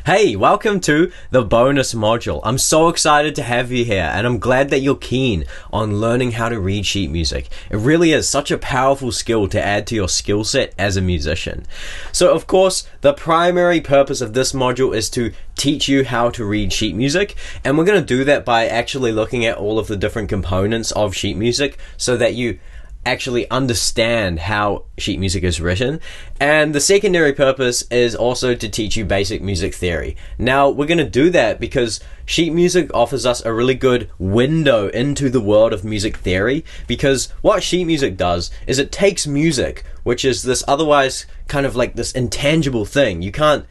Hey, welcome to the bonus module. I'm so excited to have you here, and I'm glad that you're keen on learning how to read sheet music. It really is such a powerful skill to add to your skill set as a musician. So of course, the primary purpose of this module is to teach you how to read sheet music, and we're going to do that by actually looking at all of the different components of sheet music so that you actually understand how sheet music is written. And the secondary purpose is also to teach you basic music theory. Now, we're going to do that because sheet music offers us a really good window into the world of music theory, because what sheet music does is it takes music, which is this otherwise kind of like this intangible thing. You can't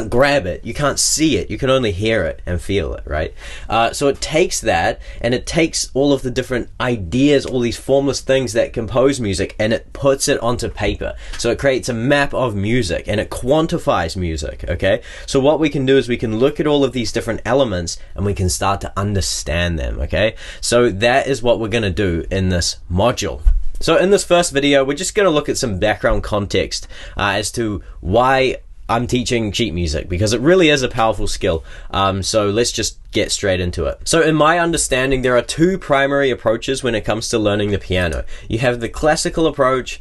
grab it, you can't see it, you can only hear it and feel it, right? So it takes that, and it takes all of the different ideas, all these formless things that compose music, and it puts it onto paper. So it creates a map of music, and it quantifies music, okay? So what we can do is we can look at all of these different elements, and we can start to understand them, okay? So that is what we're gonna do in this module. So in this first video, we're just gonna look at some background context as to why I'm teaching sheet music, because it really is a powerful skill. So let's just get straight into it. So in my understanding, there are two primary approaches when it comes to learning the piano. You have the classical approach,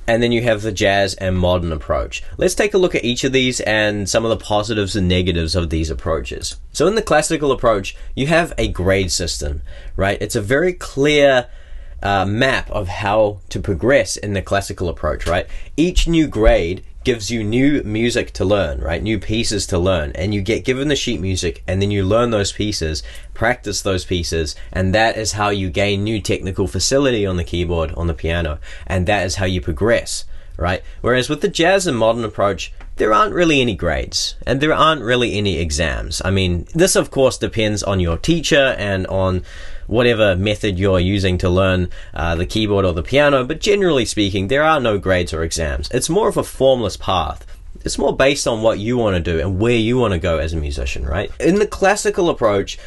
and then you have the jazz and modern approach. Let's take a look at each of these and some of the positives and negatives of these approaches. So in the classical approach, you have a grade system, right? It's a very clear map of how to progress in the classical approach, right? Each new grade gives you new music to learn, right? New pieces to learn, and you get given the sheet music, and then you learn those pieces, practice those pieces, and that is how you gain new technical facility on the keyboard, on the piano, and that is how you progress, right? Whereas with the jazz and modern approach, there aren't really any grades, and there aren't really any exams. I mean, this of course depends on your teacher and on whatever method you're using to learn the keyboard or the piano, but generally speaking, there are no grades or exams. It's more of a formless path. It's more based on what you want to do and where you want to go as a musician, right? In the classical approach,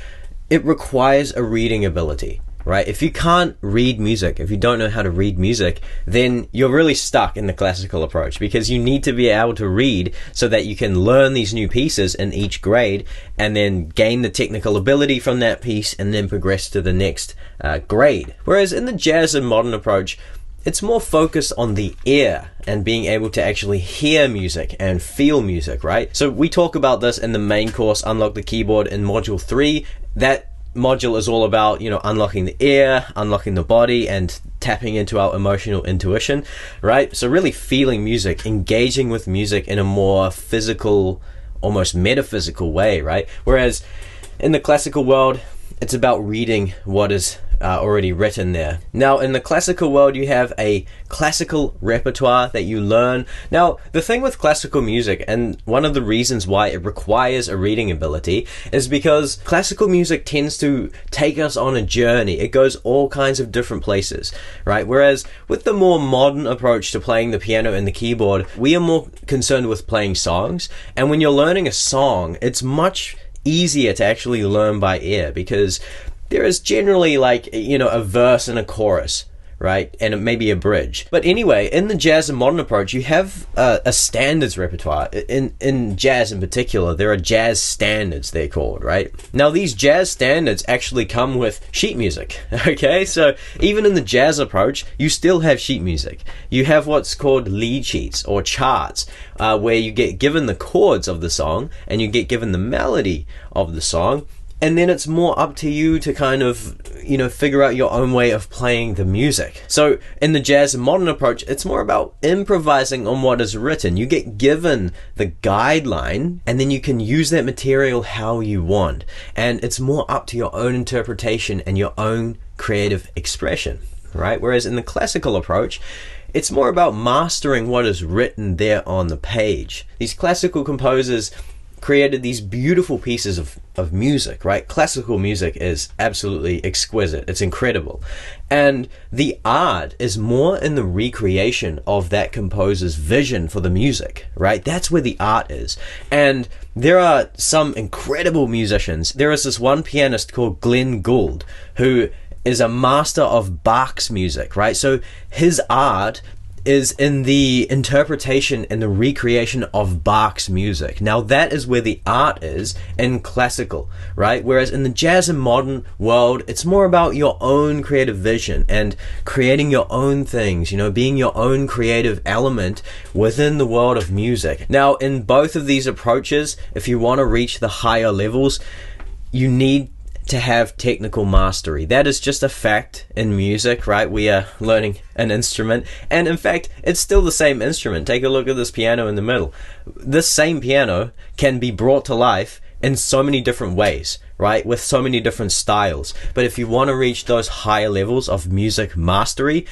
it requires a reading ability, right? If you can't read music, if you don't know how to read music, then you're really stuck in the classical approach, because you need to be able to read so that you can learn these new pieces in each grade and then gain the technical ability from that piece and then progress to the next grade. Whereas in the jazz and modern approach, it's more focused on the ear and being able to actually hear music and feel music, right? So we talk about this in the main course, Unlock the Keyboard, in module 3. That module is all about, unlocking the ear, unlocking the body, and tapping into our emotional intuition, right? So really feeling music, engaging with music in a more physical, almost metaphysical way, right? Whereas in the classical world, it's about reading what is already written there. Now, in the classical world, you have a classical repertoire that you learn. Now, the thing with classical music, and one of the reasons why it requires a reading ability, is because classical music tends to take us on a journey. It goes all kinds of different places, right? Whereas with the more modern approach to playing the piano and the keyboard, we are more concerned with playing songs. And when you're learning a song, it's much easier to actually learn by ear, because there is generally a verse and a chorus, right? And maybe a bridge. But anyway, in the jazz and modern approach, you have a standards repertoire. In jazz in particular, there are jazz standards, they're called, right? Now, these jazz standards actually come with sheet music, okay? So even in the jazz approach, you still have sheet music. You have what's called lead sheets or charts, where you get given the chords of the song and you get given the melody of the song. And then it's more up to you to kind of, figure out your own way of playing the music. So in the jazz and modern approach, it's more about improvising on what is written. You get given the guideline, and then you can use that material how you want. And it's more up to your own interpretation and your own creative expression, right? Whereas in the classical approach, it's more about mastering what is written there on the page. These classical composers created these beautiful pieces of music, right? Classical music is absolutely exquisite. It's incredible. And the art is more in the recreation of that composer's vision for the music, right? That's where the art is. And there are some incredible musicians. There is this one pianist called Glenn Gould, who is a master of Bach's music, right? So his art is in the interpretation and the recreation of Bach's music. Now that is where the art is in classical, right? Whereas in the jazz and modern world, it's more about your own creative vision and creating your own things, you know, being your own creative element within the world of music. Now, in both of these approaches, if you want to reach the higher levels, you need to have technical mastery. That is just a fact in music, right? We are learning an instrument, and in fact, it's still the same instrument. Take a look at this piano in the middle. This same piano can be brought to life in so many different ways, right? With so many different styles. But if you want to reach those higher levels of music mastery,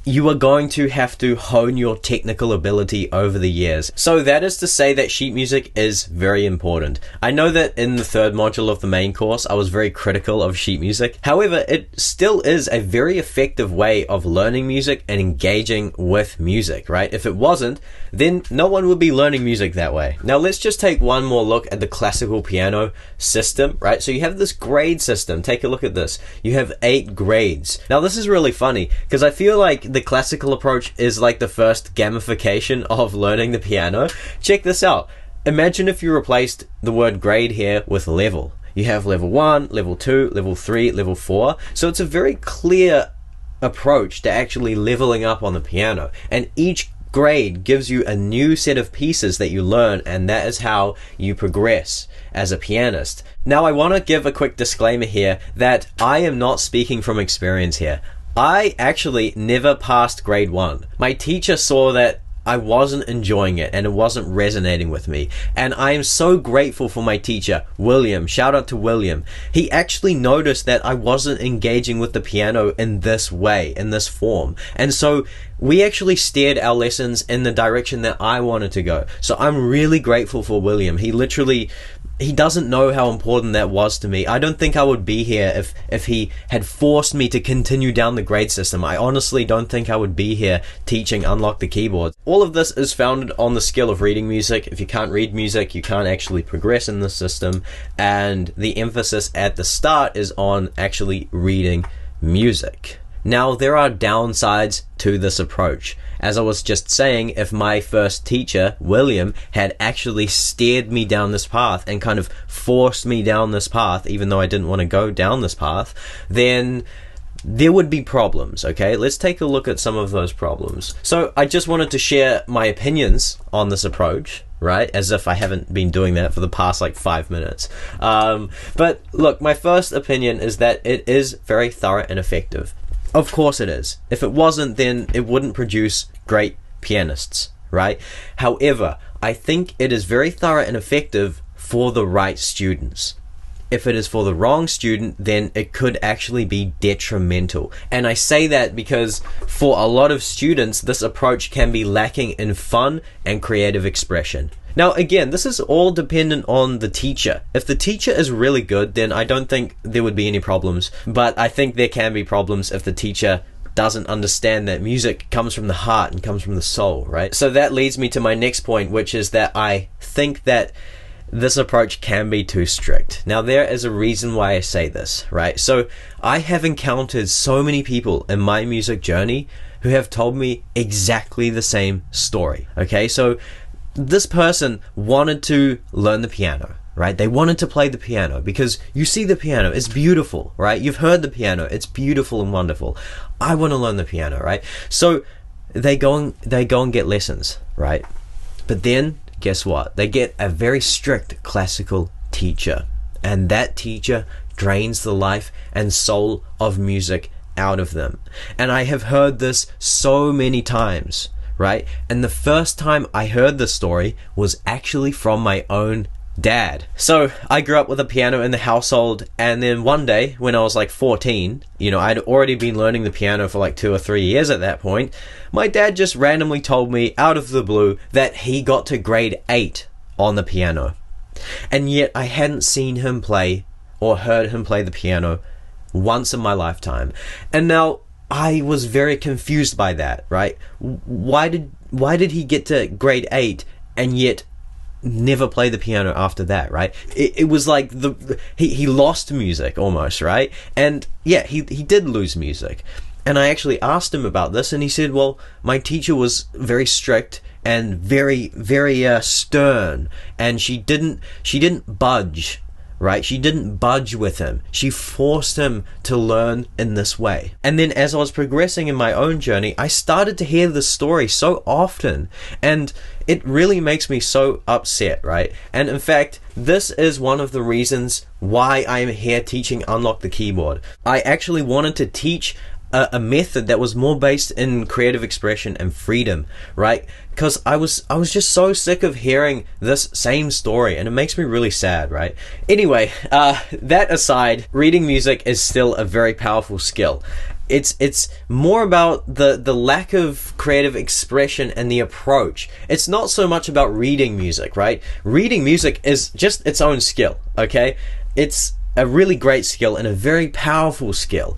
you are going to have to hone your technical ability over the years. So that is to say that sheet music is very important. I know that in the third module of the main course, I was very critical of sheet music. However, it still is a very effective way of learning music and engaging with music, right? If it wasn't, then no one would be learning music that way. Now let's just take one more look at the classical piano system, right? So you have this grade system. Take a look at this. You have 8 grades. Now this is really funny because I feel like the classical approach is like the first gamification of learning the piano. Check this out. Imagine if you replaced the word grade here with level. You have level 1, level 2, level 3, level 4. So it's a very clear approach to actually leveling up on the piano. And each grade gives you a new set of pieces that you learn, and that is how you progress as a pianist. Now I want to give a quick disclaimer here that I am not speaking from experience here. I actually never passed grade 1. My teacher saw that I wasn't enjoying it and it wasn't resonating with me. And I am so grateful for my teacher, William. Shout out to William. He actually noticed that I wasn't engaging with the piano in this way, in this form. And so we actually steered our lessons in the direction that I wanted to go. So I'm really grateful for William. He doesn't know how important that was to me. I don't think I would be here if he had forced me to continue down the grade system. I honestly don't think I would be here teaching Unlock the Keyboard. All of this is founded on the skill of reading music. If you can't read music, you can't actually progress in the system. And the emphasis at the start is on actually reading music. Now, there are downsides to this approach. As I was just saying, if my first teacher, William, had actually steered me down this path and kind of forced me down this path, even though I didn't want to go down this path, then there would be problems, okay? Let's take a look at some of those problems. So I just wanted to share my opinions on this approach, right? As if I haven't been doing that for the past like 5 minutes. But look, my first opinion is that it is very thorough and effective. Of course it is. If it wasn't, then it wouldn't produce great pianists, right? However, I think it is very thorough and effective for the right students. If it is for the wrong student, then it could actually be detrimental. And I say that because for a lot of students, this approach can be lacking in fun and creative expression. Now, again, this is all dependent on the teacher. If the teacher is really good, then I don't think there would be any problems. But I think there can be problems if the teacher doesn't understand that music comes from the heart and comes from the soul, right? So that leads me to my next point, which is that I think that this approach can be too strict. Now, there is a reason why I say this, right? So I have encountered so many people in my music journey who have told me exactly the same story, okay? So this person wanted to learn the piano, right? They wanted to play the piano because you see the piano, it's beautiful, right? You've heard the piano, it's beautiful and wonderful. I want to learn the piano, right? So they go and get lessons, right? But then guess what? They get a very strict classical teacher, and that teacher drains the life and soul of music out of them. And I have heard this so many times, right? And the first time I heard this story was actually from my own dad. So I grew up with a piano in the household, and then one day when I was like 14, you know, I'd already been learning the piano for like 2 or 3 years at that point. My dad just randomly told me out of the blue that he got to grade 8 on the piano. And yet I hadn't seen him play or heard him play the piano once in my lifetime. And now I was very confused by that, right? Why did he get to grade 8 and yet never play the piano after that, right? It was like he lost music almost, right? And yeah, he did lose music. And I actually asked him about this, and he said, well, my teacher was very strict and very, very stern, and she didn't budge, right? She didn't budge with him. She forced him to learn in this way. And then as I was progressing in my own journey, I started to hear this story so often, and it really makes me so upset, right? And in fact, this is one of the reasons why I am here teaching Unlock the Keyboard. I actually wanted to teach a method that was more based in creative expression and freedom, right? Because I was just so sick of hearing this same story, and it makes me really sad, right? Anyway, that aside, reading music is still a very powerful skill. It's more about the lack of creative expression and the approach. It's not so much about reading music, right? Reading music is just its own skill, okay? It's a really great skill and a very powerful skill,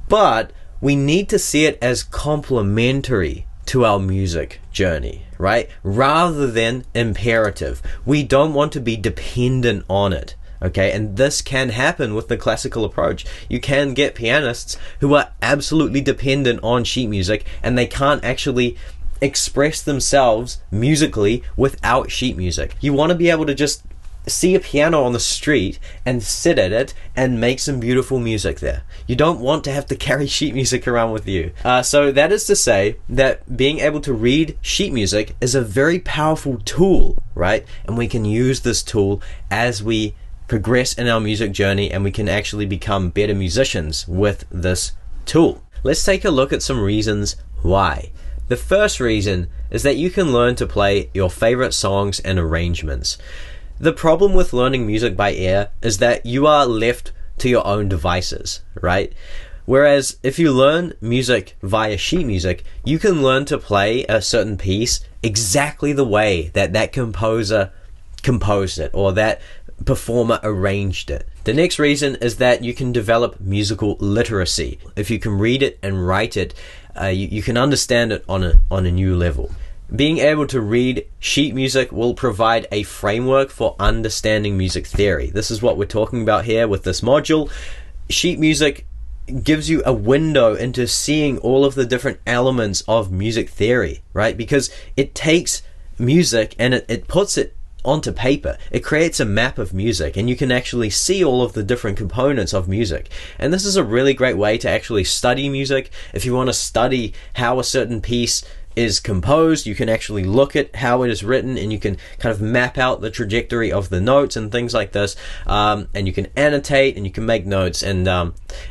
but we need to see it as complementary to our music journey, right? Rather than imperative. We don't want to be dependent on it, okay? And this can happen with the classical approach. You can get pianists who are absolutely dependent on sheet music, and they can't actually express themselves musically without sheet music. You want to be able to just see a piano on the street and sit at it and make some beautiful music there. You don't want to have to carry sheet music around with you. So that is to say that being able to read sheet music is a very powerful tool, right? And we can use this tool as we progress in our music journey, and we can actually become better musicians with this tool. Let's take a look at some reasons why. The first reason is that you can learn to play your favorite songs and arrangements. The problem with learning music by ear is that you are left to your own devices, right? Whereas if you learn music via sheet music, you can learn to play a certain piece exactly the way that that composer composed it, or that performer arranged it. The next reason is that you can develop musical literacy. If you can read it and write it, you can understand it on a new level. Being able to read sheet music will provide a framework for understanding music theory. This is what we're talking about here with this module. Sheet music gives you a window into seeing all of the different elements of music theory, right? Because it takes music and it puts it onto paper. It creates a map of music, and you can actually see all of the different components of music. And this is a really great way to actually study music. If you want to study how a certain piece is composed, you can actually look at how it is written, and you can kind of map out the trajectory of the notes and things like this, and you can annotate and you can make notes, and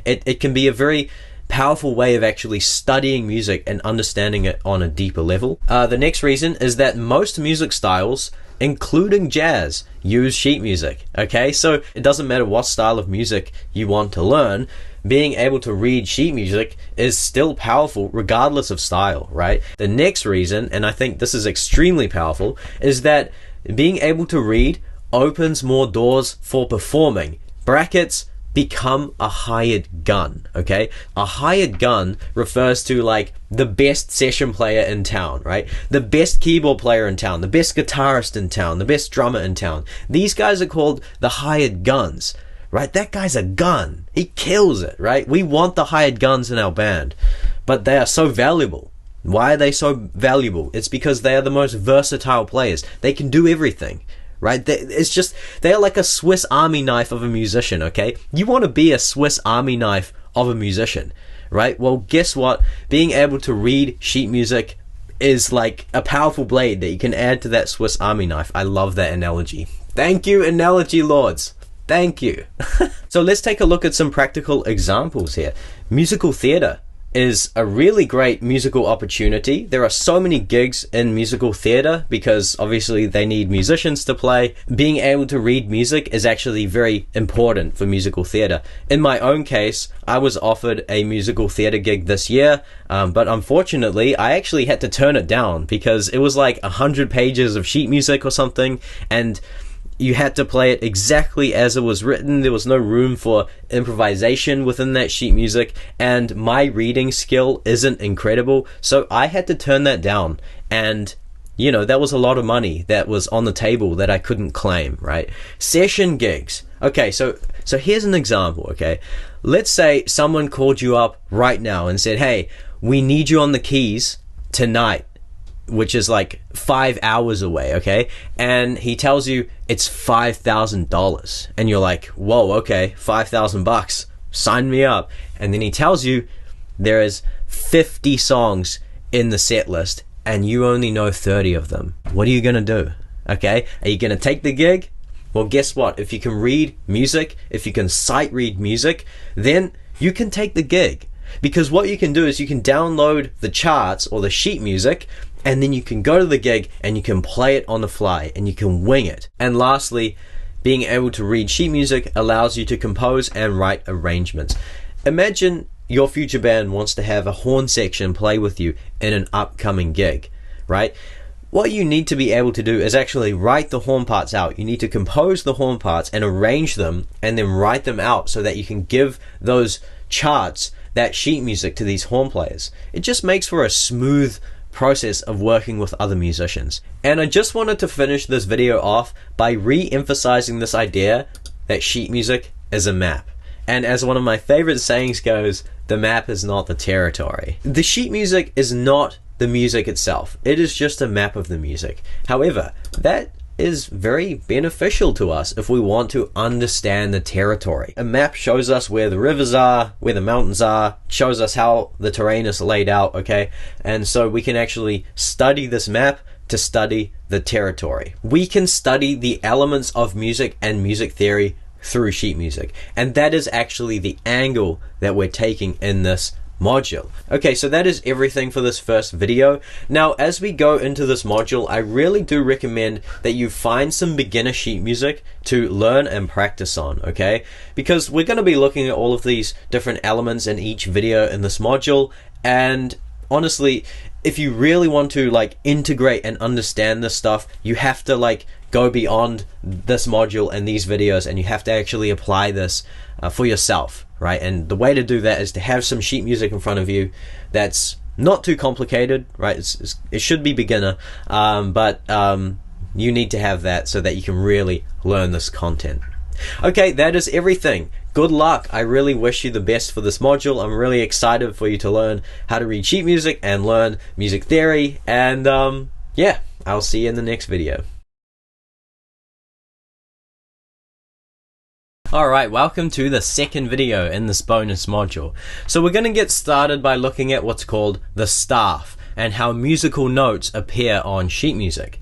it can be a very powerful way of actually studying music and understanding it on a deeper level. The next reason is that most music styles, including jazz, use sheet music, okay? So it doesn't matter what style of music you want to learn, being able to read sheet music is still powerful regardless of style, right? The next reason, and I think this is extremely powerful, is that being able to read opens more doors for performing. Brackets, become a hired gun, okay? A hired gun refers to like the best session player in town, right? The best keyboard player in town, the best guitarist in town, the best drummer in town. These guys are called the hired guns, right? That guy's a gun. He kills it, right? We want the hired guns in our band, but they are so valuable. Why are they so valuable? It's because they are the most versatile players. They can do everything, right? It's just, they're like a Swiss Army knife of a musician, okay? You want to be a Swiss Army knife of a musician, right? Well, guess what? Being able to read sheet music is like a powerful blade that you can add to that Swiss Army knife. I love that analogy. Thank you, analogy lords. Thank you. So let's take a look at some practical examples here. Musical theater is a really great musical opportunity. There are so many gigs in musical theater because obviously they need musicians to play. Being able to read music is actually very important for musical theater. In my own case, I was offered a musical theater gig this year, but unfortunately I actually had to turn it down because it was like 100 pages of sheet music or something, and you had to play it exactly as it was written. There was no room for improvisation within that sheet music, and my reading skill isn't incredible, so I had to turn that down. And you know, that was a lot of money that was on the table that I couldn't claim, right? Session gigs. Okay, so here's an example, okay? let's say someone called you up right now and said, hey, we need you on the keys tonight, which is like 5 hours away, okay? And he tells you it's $5,000. And you're like, whoa, okay, $5,000, sign me up. And then he tells you there is 50 songs in the set list and you only know 30 of them. What are you gonna do? Okay, are you gonna take the gig? Well, guess what? If you can read music, if you can sight read music, then you can take the gig. Because what you can do is you can download the charts or the sheet music, and then you can go to the gig and you can play it on the fly and you can wing it. And lastly, being able to read sheet music allows you to compose and write arrangements. Imagine your future band wants to have a horn section play with you in an upcoming gig, right? What you need to be able to do is actually write the horn parts out. You need to compose the horn parts and arrange them and then write them out so that you can give those charts, that sheet music, to these horn players. It just makes for a smooth process of working with other musicians. And I just wanted to finish this video off by re-emphasizing this idea that sheet music is a map. And as one of my favorite sayings goes, the map is not the territory. The sheet music is not the music itself. It is just a map of the music. However, that is very beneficial to us if we want to understand the territory. A map shows us where the rivers are, where the mountains are, shows us how the terrain is laid out, okay? And so we can actually study this map to study the territory. We can study the elements of music and music theory through sheet music. And that is actually the angle that we're taking in this module. Okay, so that is everything for this first video. Now, as we go into this module, I really do recommend that you find some beginner sheet music to learn and practice on, okay? Because we're going to be looking at all of these different elements in each video in this module, and honestly, if you really want to like integrate and understand this stuff, you have to like go beyond this module and these videos, and you have to actually apply this for yourself, right? And the way to do that is to have some sheet music in front of you that's not too complicated, right? It should be beginner, but you need to have that so that you can really learn this content. Okay, that is everything. Good luck. I really wish you the best for this module. I'm really excited for you to learn how to read sheet music and learn music theory. And yeah, I'll see you in the next video. Alright, welcome to the second video in this bonus module. So we're going to get started by looking at what's called the staff and how musical notes appear on sheet music.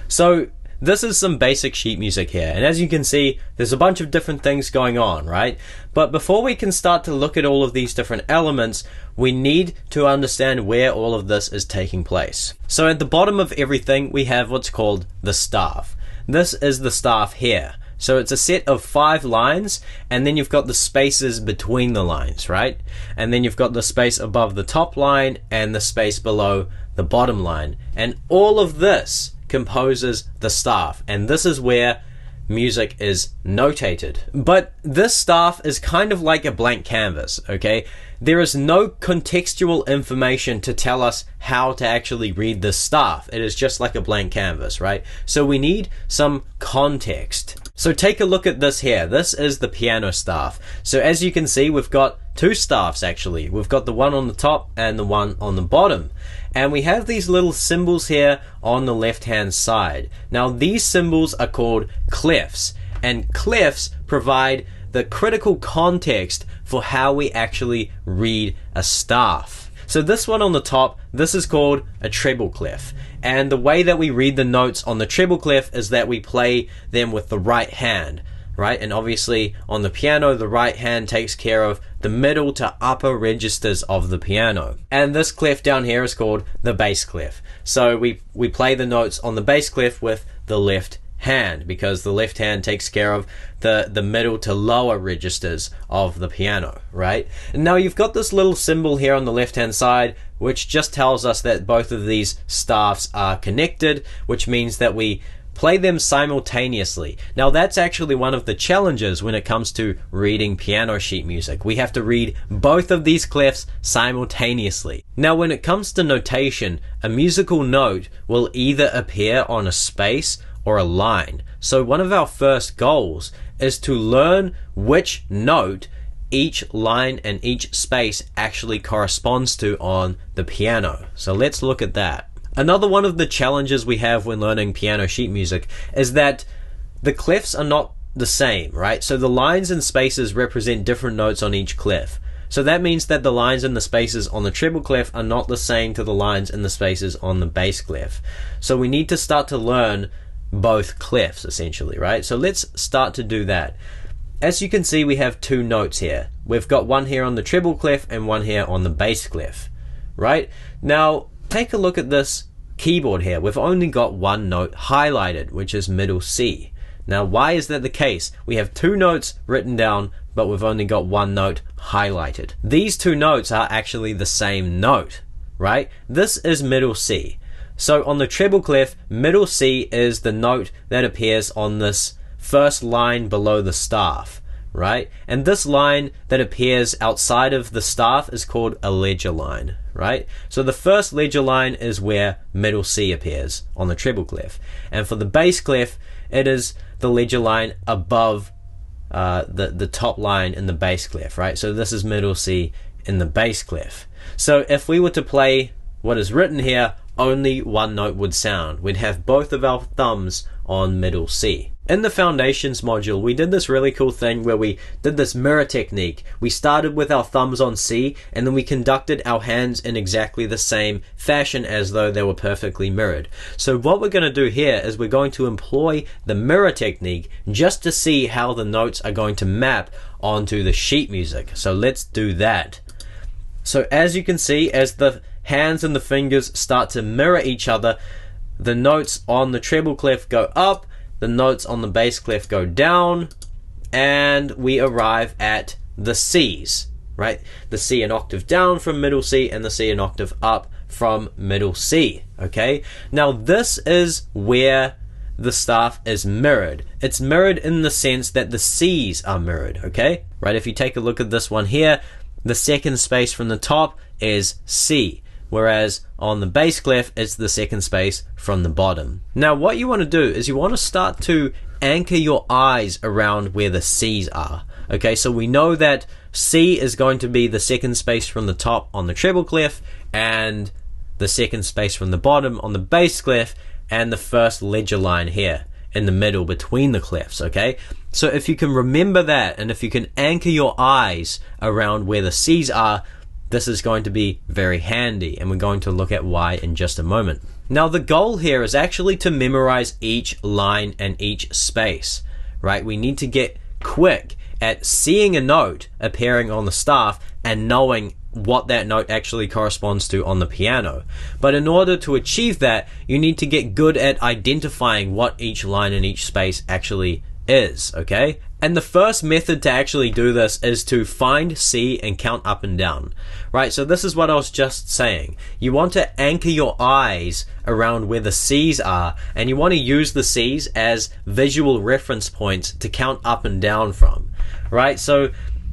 So this is some basic sheet music here, and as you can see, there's a bunch of different things going on, right? But before we can start to look at all of these different elements, we need to understand where all of this is taking place. So at the bottom of everything, we have what's called the staff. This is the staff here. So it's a set of 5 lines, and then you've got the spaces between the lines, right? And then you've got the space above the top line and the space below the bottom line. And all of this composes the staff, and this is where music is notated. But this staff is kind of like a blank canvas, okay? There is no contextual information to tell us how to actually read this staff. It is just like a blank canvas, right? So we need some context. So take a look at this here. This is the piano staff. So as you can see, we've got 2 staffs actually. We've got the one on the top and the one on the bottom. And we have these little symbols here on the left hand side. Now these symbols are called clefs, and clefs provide the critical context for how we actually read a staff. So this one on the top, this is called a treble clef. And the way that we read the notes on the treble clef is that we play them with the right hand, right? And obviously on the piano, the right hand takes care of the middle to upper registers of the piano. And this clef down here is called the bass clef. So we play the notes on the bass clef with the left hand, because the left hand takes care of the middle to lower registers of the piano, right? And now you've got this little symbol here on the left hand side, which just tells us that both of these staffs are connected, which means that we play them simultaneously. Now that's actually one of the challenges when it comes to reading piano sheet music. We have to read both of these clefs simultaneously. Now when it comes to notation, a musical note will either appear on a space or a line. So one of our first goals is to learn which note each line and each space actually corresponds to on the piano. So let's look at that. Another one of the challenges we have when learning piano sheet music is that the clefs are not the same, right? So the lines and spaces represent different notes on each clef. So that means that the lines and the spaces on the treble clef are not the same to the lines and the spaces on the bass clef. So we need to start to learn both clefs essentially, right? So let's start to do that. As you can see, we have two notes here. We've got one here on the treble clef and one here on the bass clef, right? Now, take a look at this keyboard here. We've only got one note highlighted, which is middle C. Now, why is that the case? We have two notes written down, but we've only got one note highlighted. These two notes are actually the same note, right? This is middle C. So on the treble clef, middle C is the note that appears on this first line below the staff, right? And this line that appears outside of the staff is called a ledger line, right? So the first ledger line is where middle C appears on the treble clef. And for the bass clef, it is the ledger line above the top line in the bass clef, right? So this is middle C in the bass clef. So if we were to play what is written here, only one note would sound. We'd have both of our thumbs on middle C. In the foundations module, we did this really cool thing where we did this mirror technique. We started with our thumbs on C, and then we conducted our hands in exactly the same fashion as though they were perfectly mirrored. So what we're going to do here is we're going to employ the mirror technique just to see how the notes are going to map onto the sheet music. So let's do that. So as you can see, as the hands and the fingers start to mirror each other, the notes on the treble clef go up, the notes on the bass clef go down, and we arrive at the C's, right? The C an octave down from middle C and the C an octave up from middle C, okay? Now this is where the staff is mirrored. It's mirrored in the sense that the C's are mirrored, okay? Right, if you take a look at this one here, the second space from the top is C, whereas on the bass clef, it's the second space from the bottom. Now, what you want to do is you want to start to anchor your eyes around where the C's are. Okay, so we know that C is going to be the second space from the top on the treble clef, and the second space from the bottom on the bass clef, and the first ledger line here in the middle between the clefs, okay? So if you can remember that, and if you can anchor your eyes around where the C's are, this is going to be very handy, and we're going to look at why in just a moment. Now, the goal here is actually to memorize each line and each space, right? We need to get quick at seeing a note appearing on the staff and knowing what that note actually corresponds to on the piano. But in order to achieve that, you need to get good at identifying what each line and each space actually is, okay? And the first method to actually do this is to find C and count up and down, right? So this is what I was just saying. You want to anchor your eyes around where the C's are, and you want to use the C's as visual reference points to count up and down from, right? So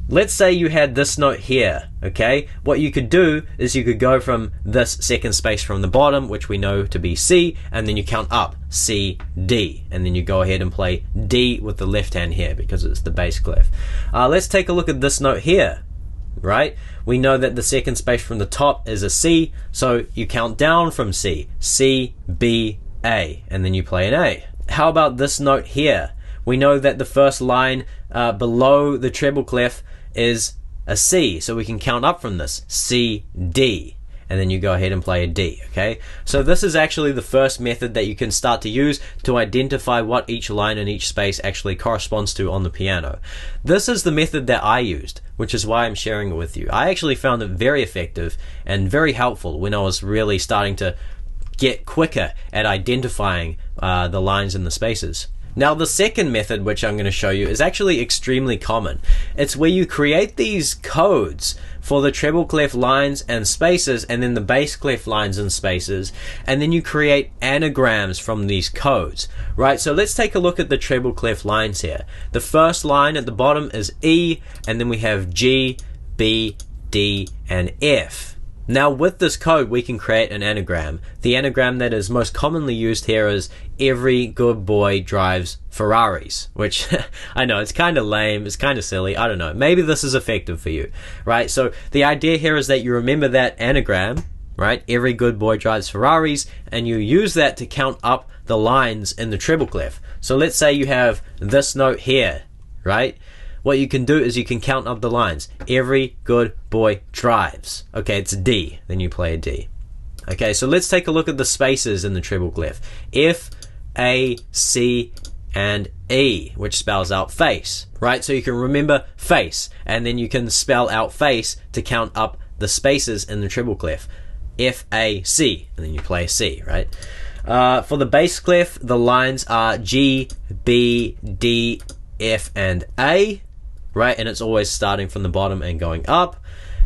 let's say you had this note here, okay? What you could do is you could go from this second space from the bottom, which we know to be C, and then you count up, C, D, and then you go ahead and play D with the left hand here because it's the bass clef. Let's take a look at this note here, right? We know that the second space from the top is a C, so you count down from C, C, B, A, and then you play an A. How about this note here? We know that the first line below the treble clef is a C, so we can count up from this, C, D, and then you go ahead and play a D, okay? So this is actually the first method that you can start to use to identify what each line and each space actually corresponds to on the piano. This is the method that I used, which is why I'm sharing it with you. I actually found it very effective and very helpful when I was really starting to get quicker at identifying the lines and the spaces. Now, the second method, which I'm going to show you, is actually extremely common. It's where you create these codes for the treble clef lines and spaces, and then the bass clef lines and spaces, and then you create anagrams from these codes, right? So let's take a look at the treble clef lines here. The first line at the bottom is E, and then we have G, B, D, and F. Now with this code we can create an anagram. The anagram that is most commonly used here is every good boy drives Ferraris, which I know it's kind of lame, it's kind of silly, I don't know. Maybe this is effective for you, right? So the idea here is that you remember that anagram, right? Every good boy drives Ferraris, and you use that to count up the lines in the treble clef. So let's say you have this note here, right? What you can do is you can count up the lines. Every good boy drives. Okay, it's a D. Then you play a D. Okay, so let's take a look at the spaces in the treble clef. F, A, C, and E, which spells out face, right? So you can remember face, and then you can spell out face to count up the spaces in the treble clef. F, A, C, and then you play a C, right? For the bass clef, the lines are G, B, D, F, and A. Right, and it's always starting from the bottom and going up,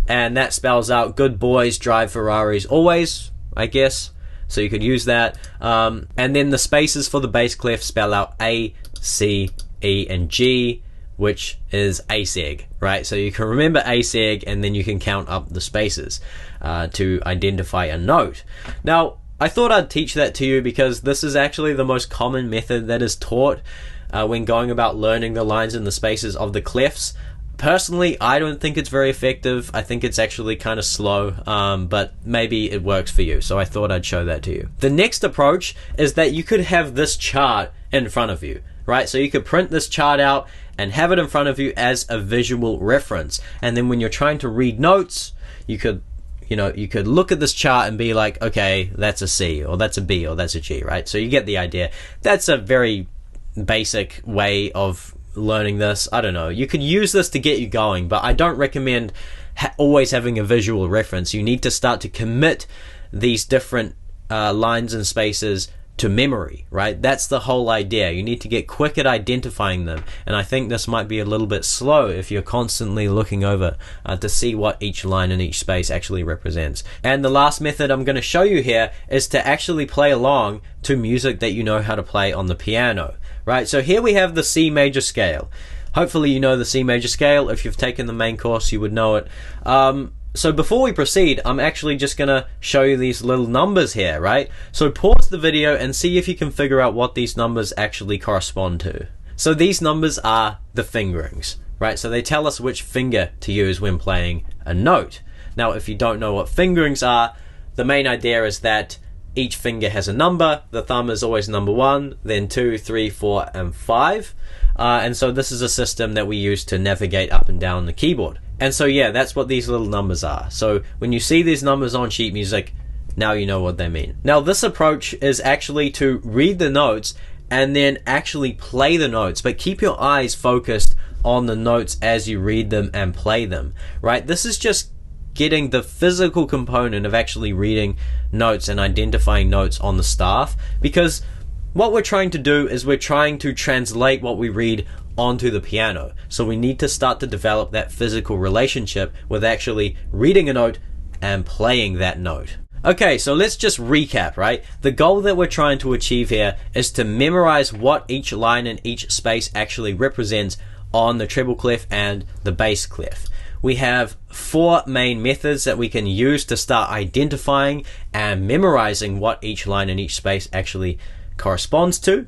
and that spells out good boys drive Ferraris always, I guess, so you could use that. And then the spaces for the bass clef spell out A, C, E, and G, which is aseg, right? So you can remember aseg, and then you can count up the spaces to identify a note. Now, I thought I'd teach that to you because this is actually the most common method that is taught when going about learning the lines and the spaces of the clefs. Personally, I don't think it's very effective. I think it's actually kind of slow, but maybe it works for you, so I thought I'd show that to you. The next approach is that you could have this chart in front of you, right? So you could print this chart out and have it in front of you as a visual reference, and then when you're trying to read notes, you could look at this chart and be like, okay, that's a C, or that's a B, or that's a G, right? So you get the idea. That's a very basic way of learning this. I don't know, you could use this to get you going, but I don't recommend always having a visual reference. You need to start to commit these different lines and spaces to memory, right? That's the whole idea. You need to get quick at identifying them, and I think this might be a little bit slow if you're constantly looking over to see what each line in each space actually represents. And the last method I'm going to show you here is to actually play along to music that you know how to play on the piano, right? So here we have the C major scale. Hopefully you know the C major scale. If you've taken the main course, you would know it. So before we proceed, I'm actually just going to show you these little numbers here, right? So pause the video and see if you can figure out what these numbers actually correspond to. So these numbers are the fingerings, right? So they tell us which finger to use when playing a note. Now, if you don't know what fingerings are, the main idea is that each finger has a number. The thumb is always number 1, then 2, 3, 4, and 5. And so this is a system that we use to navigate up and down the keyboard. And so yeah, that's what these little numbers are. So when you see these numbers on sheet music, now you know what they mean. Now this approach is actually to read the notes and then actually play the notes, but keep your eyes focused on the notes as you read them and play them, right? This is just getting the physical component of actually reading notes and identifying notes on the staff, because what we're trying to do is we're trying to translate what we read onto the piano. So we need to start to develop that physical relationship with actually reading a note and playing that note. Okay, so let's just recap, right? The goal that we're trying to achieve here is to memorize what each line in each space actually represents on the treble clef and the bass clef. We have 4 main methods that we can use to start identifying and memorizing what each line in each space actually corresponds to.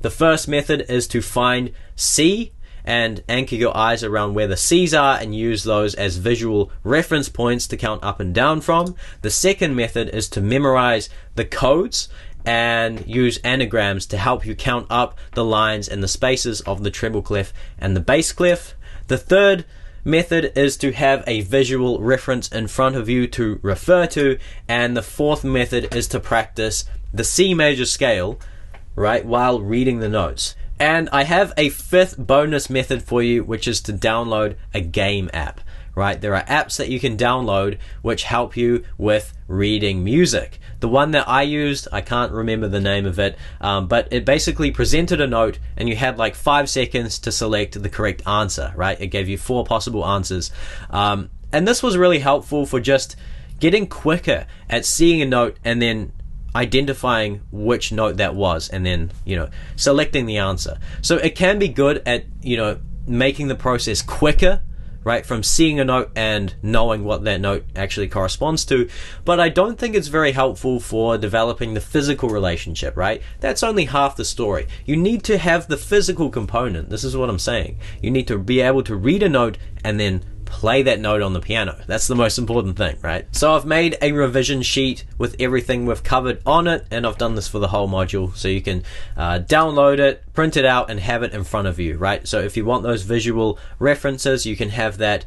The first method is to find C and anchor your eyes around where the C's are and use those as visual reference points to count up and down from. The second method is to memorize the codes and use anagrams to help you count up the lines and the spaces of the treble clef and the bass clef. The third method is to have a visual reference in front of you to refer to, and the fourth method is to practice the C major scale, right, while reading the notes. And I have a 5th bonus method for you, which is to download a game app, right? There are apps that you can download which help you with reading music. The one that I used, I can't remember the name of it, but it basically presented a note and you had like 5 seconds to select the correct answer, right? It gave you 4 possible answers. And this was really helpful for just getting quicker at seeing a note and then identifying which note that was, and then, selecting the answer. So it can be good at, making the process quicker, right, from seeing a note and knowing what that note actually corresponds to, but I don't think it's very helpful for developing the physical relationship, right? That's only half the story. You need to have the physical component. This is what I'm saying. You need to be able to read a note and then play that note on the piano. That's the most important thing, right? So I've made a revision sheet with everything we've covered on it, and I've done this for the whole module, so you can download it, print it out, and have it in front of you, right? So if you want those visual references, you can have that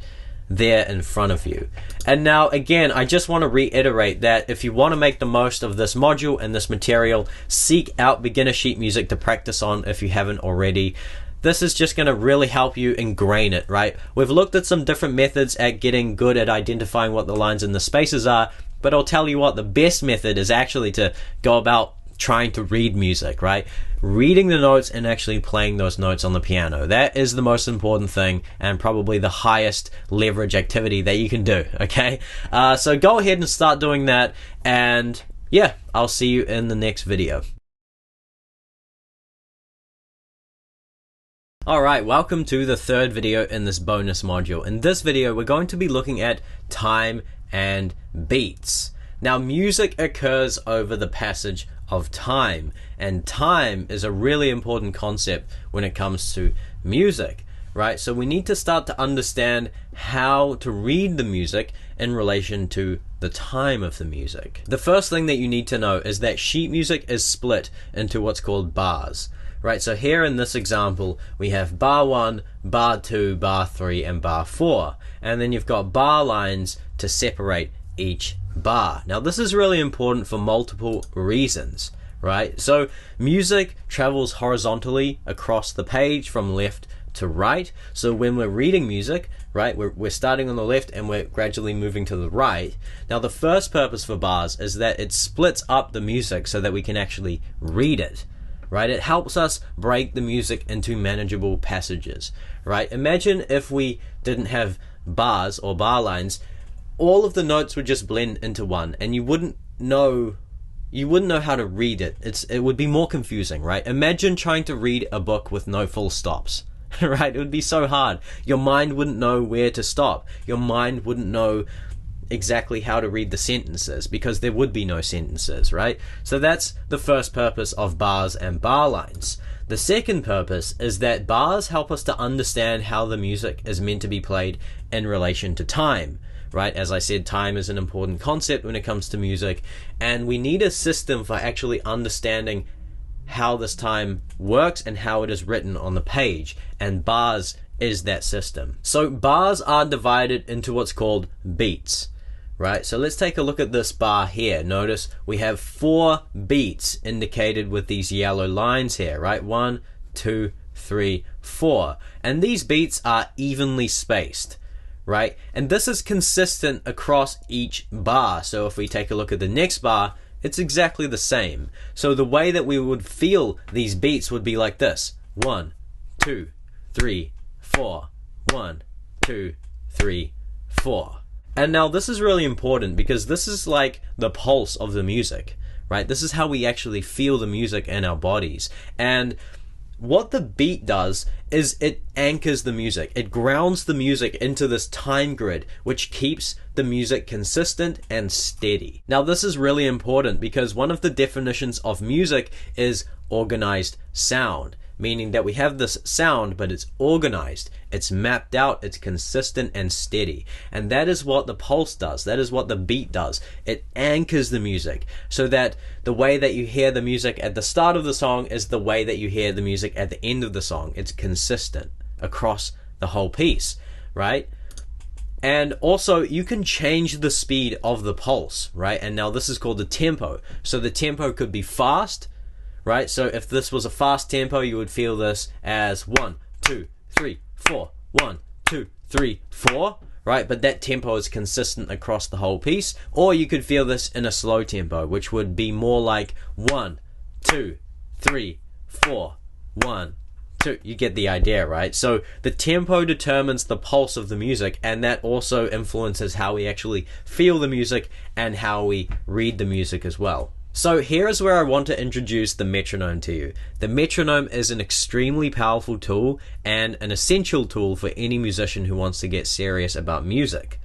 there in front of you. And now again, I just want to reiterate that if you want to make the most of this module and this material, seek out beginner sheet music to practice on if you haven't already. This is just going to really help you ingrain it, right? We've looked at some different methods at getting good at identifying what the lines and the spaces are, but I'll tell you what, the best method is actually to go about trying to read music, right? Reading the notes and actually playing those notes on the piano. That is the most important thing and probably the highest leverage activity that you can do, okay? So go ahead and start doing that, and yeah, I'll see you in the next video. Alright, welcome to the third video in this bonus module. In this video, we're going to be looking at time and beats. Now, music occurs over the passage of time, and time is a really important concept when it comes to music, right? So we need to start to understand how to read the music in relation to the time of the music. The first thing that you need to know is that sheet music is split into what's called bars. Right, so here in this example, we have bar 1, bar 2, bar 3, and bar 4. And then you've got bar lines to separate each bar. Now, this is really important for multiple reasons, right? So, music travels horizontally across the page from left to right. So when we're reading music, right, we're starting on the left and we're gradually moving to the right. Now, the first purpose for bars is that it splits up the music so that we can actually read it. Right, it helps us break the music into manageable passages, right? Imagine if we didn't have bars or bar lines, all of the notes would just blend into one, and you wouldn't know how to read it. It would be more confusing, right? Imagine trying to read a book with no full stops, right? It would be so hard. Your mind wouldn't know where to stop. Your mind wouldn't know exactly how to read the sentences because there would be no sentences, right? So that's the first purpose of bars and bar lines. The second purpose is that bars help us to understand how the music is meant to be played in relation to time, right? As I said, time is an important concept when it comes to music, and we need a system for actually understanding how this time works and how it is written on the page, and bars is that system. So bars are divided into what's called beats. Right, so let's take a look at this bar here. Notice we have 4 beats indicated with these yellow lines here, right? 1, 2, 3, 4. And these beats are evenly spaced, right? And this is consistent across each bar. So if we take a look at the next bar, it's exactly the same. So the way that we would feel these beats would be like this. 1, 2, 3, 4. 1, 2, 3, 4. And now this is really important because this is like the pulse of the music, right? This is how we actually feel the music in our bodies. And what the beat does is it anchors the music. It grounds the music into this time grid, which keeps the music consistent and steady. Now, this is really important because one of the definitions of music is organized sound, meaning that we have this sound, but it's organized, it's mapped out, it's consistent and steady. And that is what the pulse does. That is what the beat does. It anchors the music so that the way that you hear the music at the start of the song is the way that you hear the music at the end of the song. It's consistent across the whole piece, right? And also, you can change the speed of the pulse, right? And now this is called the tempo. So the tempo could be fast, right? So if this was a fast tempo, you would feel this as 1, 2, 3, 4, 1, 2, 3, 4, right? But that tempo is consistent across the whole piece. Or you could feel this in a slow tempo, which would be more like 1, 2, 3, 4, 1, 2. You get the idea, right? So the tempo determines the pulse of the music, and that also influences how we actually feel the music and how we read the music as well. So here is where I want to introduce the metronome to you. The metronome is an extremely powerful tool and an essential tool for any musician who wants to get serious about music.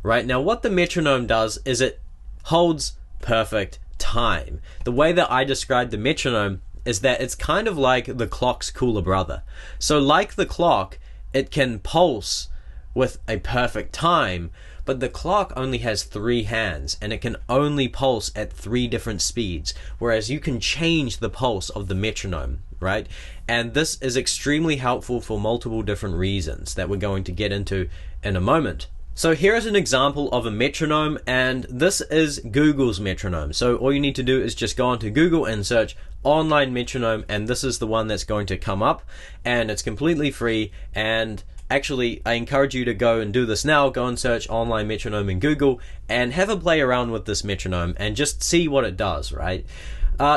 Right, now what the metronome does is it holds perfect time. The way that I describe the metronome is that it's kind of like the clock's cooler brother. So like the clock, it can pulse with a perfect time, but the clock only has 3 hands and it can only pulse at 3 different speeds, whereas you can change the pulse of the metronome, right? And this is extremely helpful for multiple different reasons that we're going to get into in a moment. So here is an example of a metronome, and this is Google's metronome. So all you need to do is just go onto Google and search online metronome, and this is the one that's going to come up, and it's completely free. And actually, I encourage you to go and do this now. Go and search online metronome in Google and have a play around with this metronome and just see what it does, right?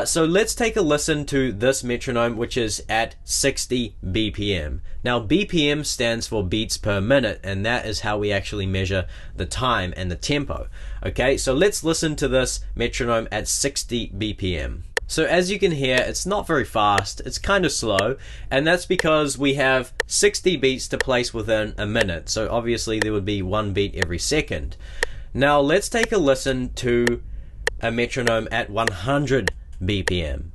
So let's take a listen to this metronome, which is at 60 BPM. Now BPM stands for beats per minute, and that is how we actually measure the time and the tempo. Okay, so let's listen to this metronome at 60 BPM. So as you can hear, it's not very fast, it's kind of slow, and that's because we have 60 beats to place within a minute. So obviously there would be 1 beat every second. Now let's take a listen to a metronome at 100 BPM,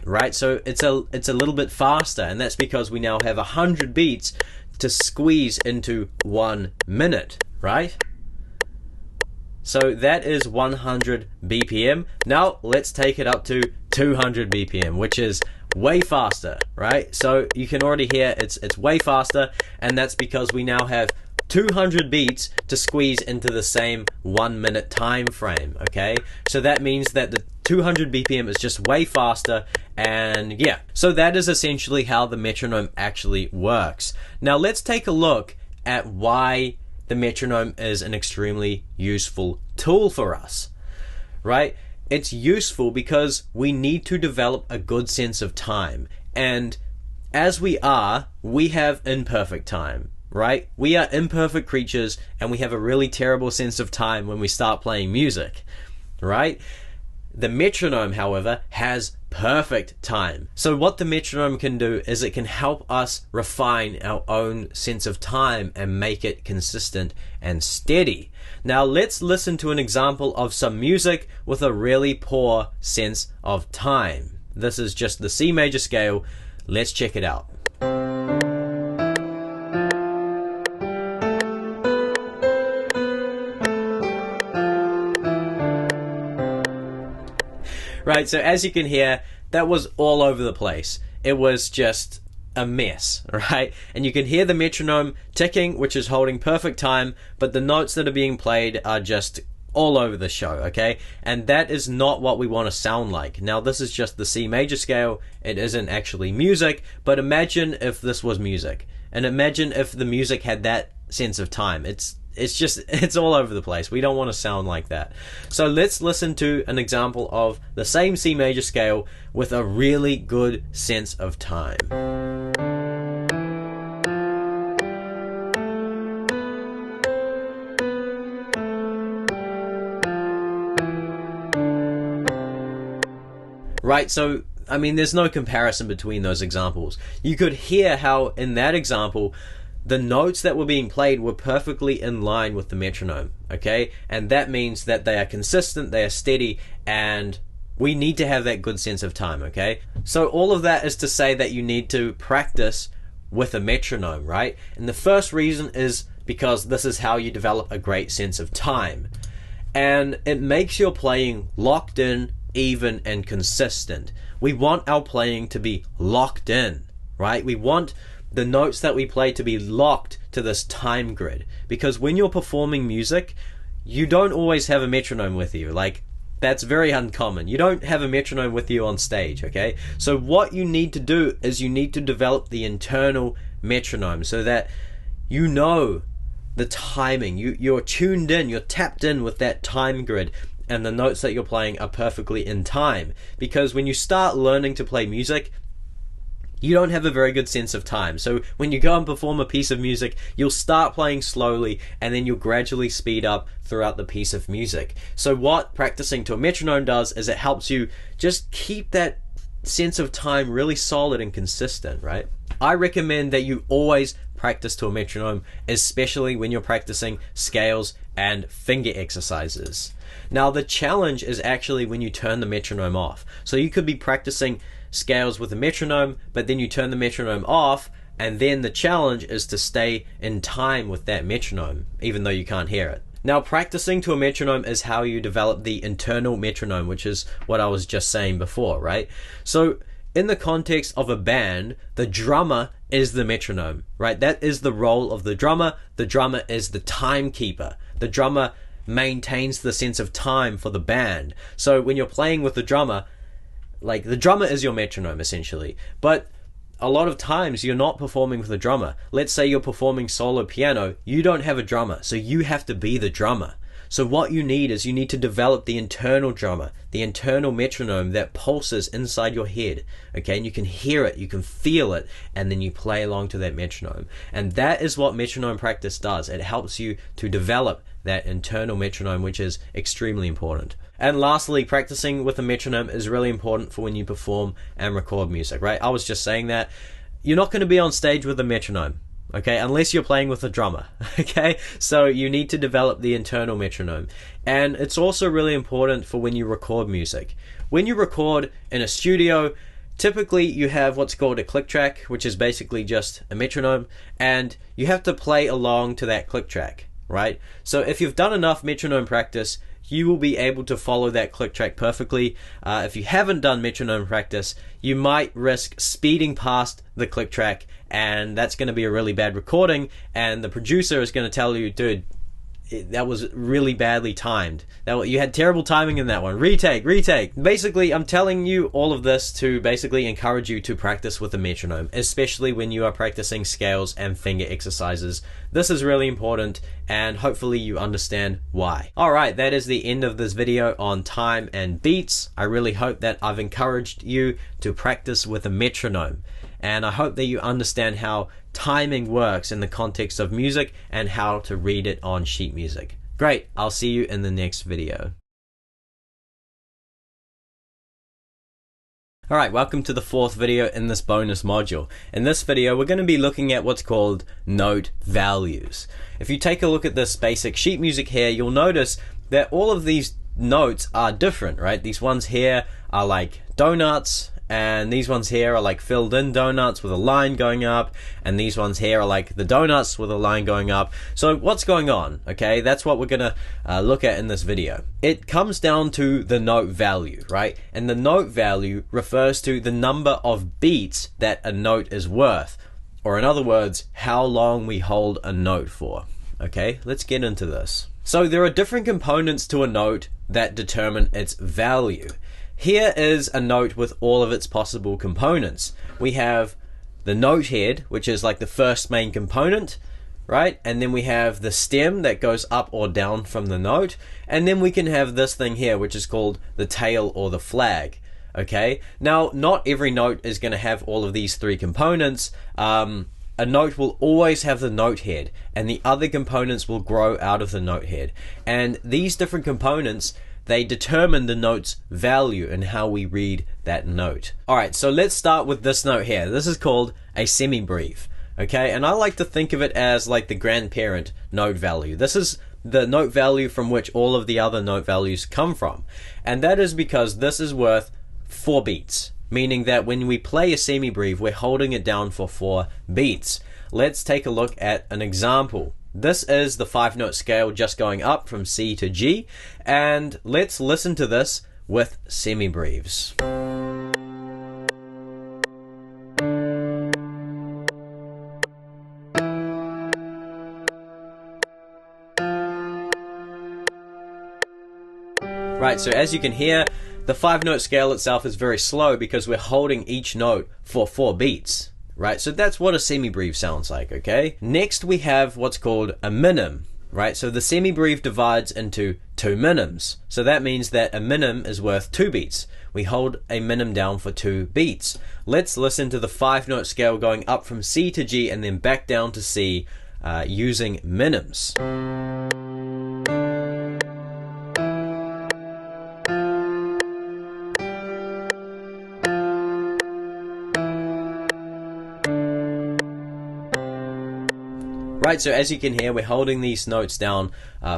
right? So it's a little bit faster, and that's because we now have 100 beats to squeeze into 1 minute, right? So that is 100 BPM. Now let's take it up to 200 BPM, which is way faster, right? So you can already hear it's way faster, and that's because we now have 200 beats to squeeze into the same 1 minute time frame, okay? So that means that the 200 BPM is just way faster, and yeah. So that is essentially how the metronome actually works. Now let's take a look at why the metronome is an extremely useful tool for us, right? It's useful because we need to develop a good sense of time, and as we have imperfect time, right? We are imperfect creatures, and we have a really terrible sense of time when we start playing music, right? The metronome, however, has perfect time. So what the metronome can do is it can help us refine our own sense of time and make it consistent and steady. Now let's listen to an example of some music with a really poor sense of time. This is just the C major scale. Let's check it out. Right, so as you can hear, that was all over the place. It was just a mess, right? And you can hear the metronome ticking, which is holding perfect time, but the notes that are being played are just all over the show, okay? And that is not what we want to sound like. Now, this is just the C major scale. It isn't actually music, but imagine if this was music. And imagine if the music had that sense of time. It's all over the place. We don't want to sound like that. So let's listen to an example of the same C major scale with a really good sense of time. Right, so I mean, there's no comparison between those examples. You could hear how in that example the notes that were being played were perfectly in line with the metronome, okay? And that means that they are consistent, they are steady, and we need to have that good sense of time, okay? So all of that is to say that you need to practice with a metronome, right? And the first reason is because this is how you develop a great sense of time. And it makes your playing locked in, even, and consistent. We want our playing to be locked in, right? We want the notes that we play to be locked to this time grid, because when you're performing music, you don't always have a metronome with you. Like, that's very uncommon. You don't have a metronome with you on stage, okay? So what you need to do is you need to develop the internal metronome so that you know the timing. You're tuned in, you're tapped in with that time grid, and the notes that you're playing are perfectly in time. Because when you start learning to play music, you don't have a very good sense of time. So when you go and perform a piece of music, you'll start playing slowly and then you'll gradually speed up throughout the piece of music. So what practicing to a metronome does is it helps you just keep that sense of time really solid and consistent, right? I recommend that you always practice to a metronome, especially when you're practicing scales and finger exercises. Now the challenge is actually when you turn the metronome off. So you could be practicing scales with a metronome, but then you turn the metronome off, and then the challenge is to stay in time with that metronome, even though you can't hear it. Now, practicing to a metronome is how you develop the internal metronome, which is what I was just saying before, right? So in the context of a band, the drummer is the metronome, right? That is the role of the drummer. The drummer is the timekeeper. The drummer maintains the sense of time for the band. So when you're playing with the drummer, like, the drummer is your metronome essentially, but a lot of times you're not performing with a drummer. Let's say you're performing solo piano, you don't have a drummer, so you have to be the drummer. So what you need is you need to develop the internal drummer, the internal metronome that pulses inside your head, okay? And you can hear it, you can feel it, and then you play along to that metronome. And that is what metronome practice does. It helps you to develop that internal metronome, which is extremely important. And lastly, practicing with a metronome is really important for when you perform and record music, right? I was just saying that. You're not going to be on stage with a metronome, okay, unless you're playing with a drummer, okay? So you need to develop the internal metronome. And it's also really important for when you record music. When you record in a studio, typically you have what's called a click track, which is basically just a metronome, and you have to play along to that click track, right? So if you've done enough metronome practice, you will be able to follow that click track perfectly. If you haven't done metronome practice, you might risk speeding past the click track, and that's going to be a really bad recording, and the producer is going to tell you, dude, that was really badly timed. You had terrible timing in that one. Retake. Basically, I'm telling you all of this to basically encourage you to practice with a metronome, especially when you are practicing scales and finger exercises. This is really important, and hopefully you understand why. Alright, that is the end of this video on time and beats. I really hope that I've encouraged you to practice with a metronome. And I hope that you understand how timing works in the context of music and how to read it on sheet music. Great, I'll see you in the next video. Alright, welcome to the fourth video in this bonus module. In this video, we're going to be looking at what's called note values. If you take a look at this basic sheet music here, you'll notice that all of these notes are different, right? These ones here are like donuts, and these ones here are like filled in donuts with a line going up, and these ones here are like the donuts with a line going up. So what's going on? Okay, that's what we're gonna look at in this video. It comes down to the note value, right? And the note value refers to the number of beats that a note is worth, or in other words, how long we hold a note for. Okay, let's get into this. So there are different components to a note that determine its value. Here is a note with all of its possible components. We have the note head, which is like the first main component, right? And then we have the stem that goes up or down from the note. And then we can have this thing here, which is called the tail or the flag, okay? Now, not every note is going to have all of these three components. A note will always have the note head, and the other components will grow out of the note head. And these different components, they determine the note's value and how we read that note. Alright, so let's start with this note here. This is called a semibreve, okay? And I like to think of it as like the grandparent note value. This is the note value from which all of the other note values come from. And that is because this is worth 4 beats, meaning that when we play a semibreve, we're holding it down for 4 beats. Let's take a look at an example. This is the 5-note scale just going up from C to G, and let's listen to this with semibreves. Right, so as you can hear, the 5-note scale itself is very slow because we're holding each note for 4 beats. Right, so that's what a semibreve sounds like, okay? Next we have what's called a minim, right? So the semibreve divides into 2 minims. So that means that a minim is worth 2 beats, we hold a minim down for 2 beats. Let's listen to the 5-note scale going up from C to G and then back down to C using minims. Right, so as you can hear, we're holding these notes down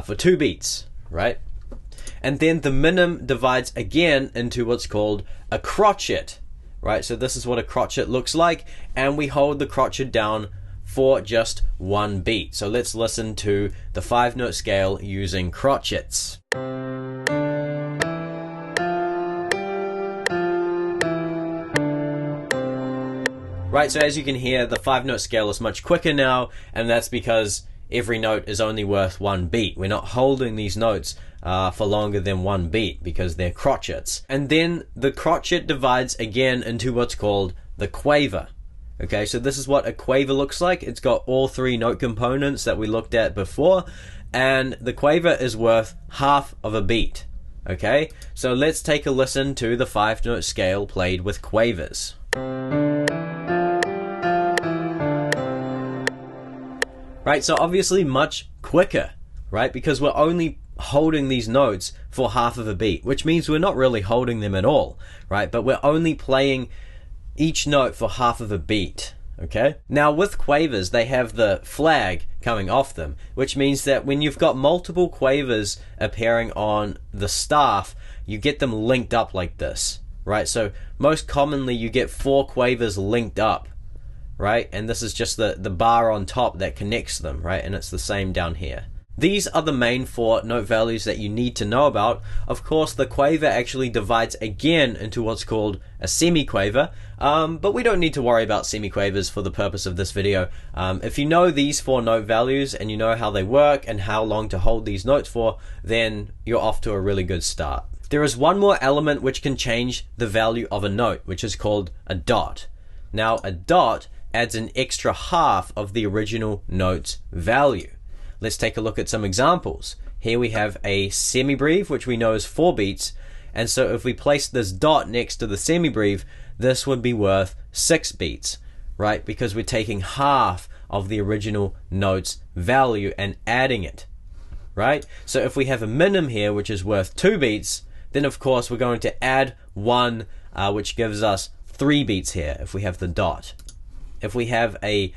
for 2 beats, right? And then the minim divides again into what's called a crotchet, right? So this is what a crotchet looks like, and we hold the crotchet down for just 1 beat. So let's listen to the 5-note scale using crotchets. Right, so as you can hear, the 5-note scale is much quicker now, and that's because every note is only worth 1 beat. We're not holding these notes for longer than 1 beat because they're crotchets. And then the crotchet divides again into what's called the quaver. Okay, so this is what a quaver looks like. It's got all 3 note components that we looked at before, and the quaver is worth half of a beat. Okay, so let's take a listen to the 5-note scale played with quavers. Right, so obviously much quicker, right? Because we're only holding these notes for half of a beat, which means we're not really holding them at all, right? But we're only playing each note for half of a beat, okay? Now with quavers, they have the flag coming off them, which means that when you've got multiple quavers appearing on the staff, you get them linked up like this, right? So most commonly you get 4 quavers linked up, right? And this is just the bar on top that connects them, right? And it's the same down here. These are the main 4 note values that you need to know about. Of course, the quaver actually divides again into what's called a semiquaver, but we don't need to worry about semiquavers for the purpose of this video. If you know these 4 note values and you know how they work and how long to hold these notes for, then you're off to a really good start. There is one more element which can change the value of a note, which is called a dot. Now, a dot adds an extra half of the original note's value. Let's take a look at some examples. Here we have a semibreve, which we know is 4 beats, and so if we place this dot next to the semibreve, this would be worth 6 beats, right? Because we're taking half of the original note's value and adding it, right? So if we have a minim here, which is worth 2 beats, then of course we're going to add 1, which gives us 3 beats here if we have the dot. If we have a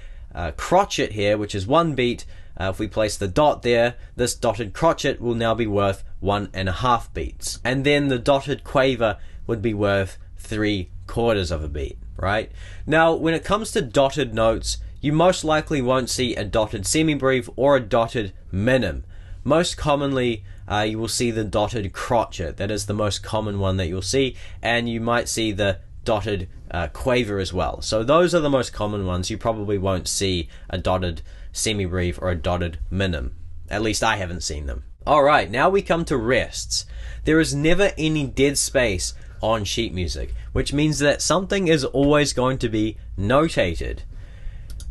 crotchet here, which is 1 beat, if we place the dot there, this dotted crotchet will now be worth 1.5 beats. And then the dotted quaver would be worth 3/4 of a beat, right? Now, when it comes to dotted notes, you most likely won't see a dotted semibreve or a dotted minim. Most commonly, you will see the dotted crotchet. That is the most common one that you'll see, and you might see the dotted quaver as well. So those are the most common ones. You probably won't see a dotted semibreve or a dotted minim. At least I haven't seen them. Alright, now we come to rests. There is never any dead space on sheet music, which means that something is always going to be notated.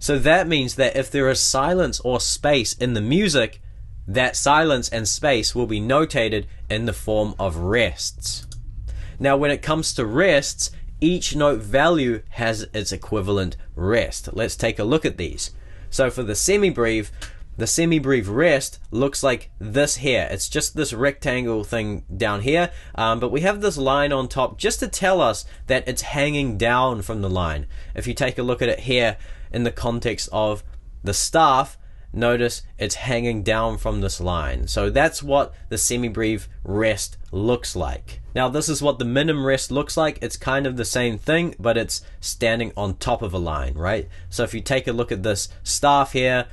So that means that if there is silence or space in the music, that silence and space will be notated in the form of rests. Now when it comes to rests, each note value has its equivalent rest. Let's take a look at these. So for the semibreve rest looks like this here. It's just this rectangle thing down here, but we have this line on top just to tell us that it's hanging down from the line. If you take a look at it here in the context of the staff, notice it's hanging down from this line. So that's what the semibreve rest looks like. Now this is what the minim rest looks like. It's kind of the same thing, but it's standing on top of a line, right? So if you take a look at this staff here,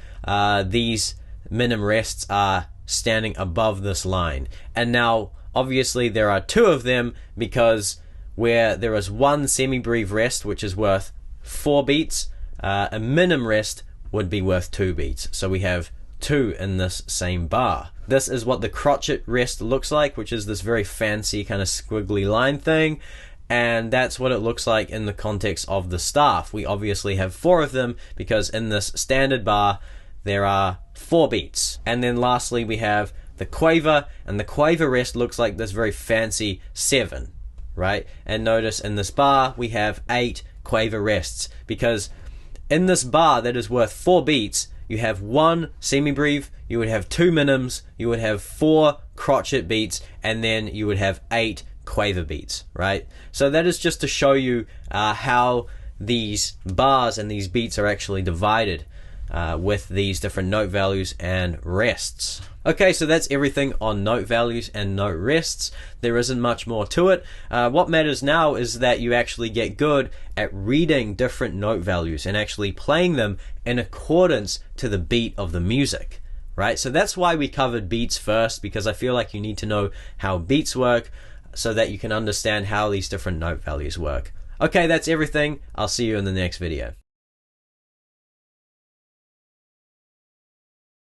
these minim rests are standing above this line. And now obviously there are 2 of them, because where there is 1 semibreve rest which is worth 4 beats, a minim rest would be worth 2 beats. So we have 2 in this same bar. This is what the crotchet rest looks like, which is this very fancy kind of squiggly line thing, and that's what it looks like in the context of the staff. We obviously have 4 of them because in this standard bar there are 4 beats. And then lastly we have the quaver, and the quaver rest looks like this very fancy 7. right? And notice in this bar we have 8 quaver rests, because in this bar that is worth 4 beats, you have 1 semi-breve, you would have 2 minims, you would have 4 crotchet beats, and then you would have 8 quaver beats, right? So that is just to show you how these bars and these beats are actually divided with these different note values and rests. Okay, so that's everything on note values and note rests. There isn't much more to it. What matters now is that you actually get good at reading different note values and actually playing them in accordance to the beat of the music, right? So that's why we covered beats first, because I feel like you need to know how beats work so that you can understand how these different note values work. Okay, that's everything. I'll see you in the next video.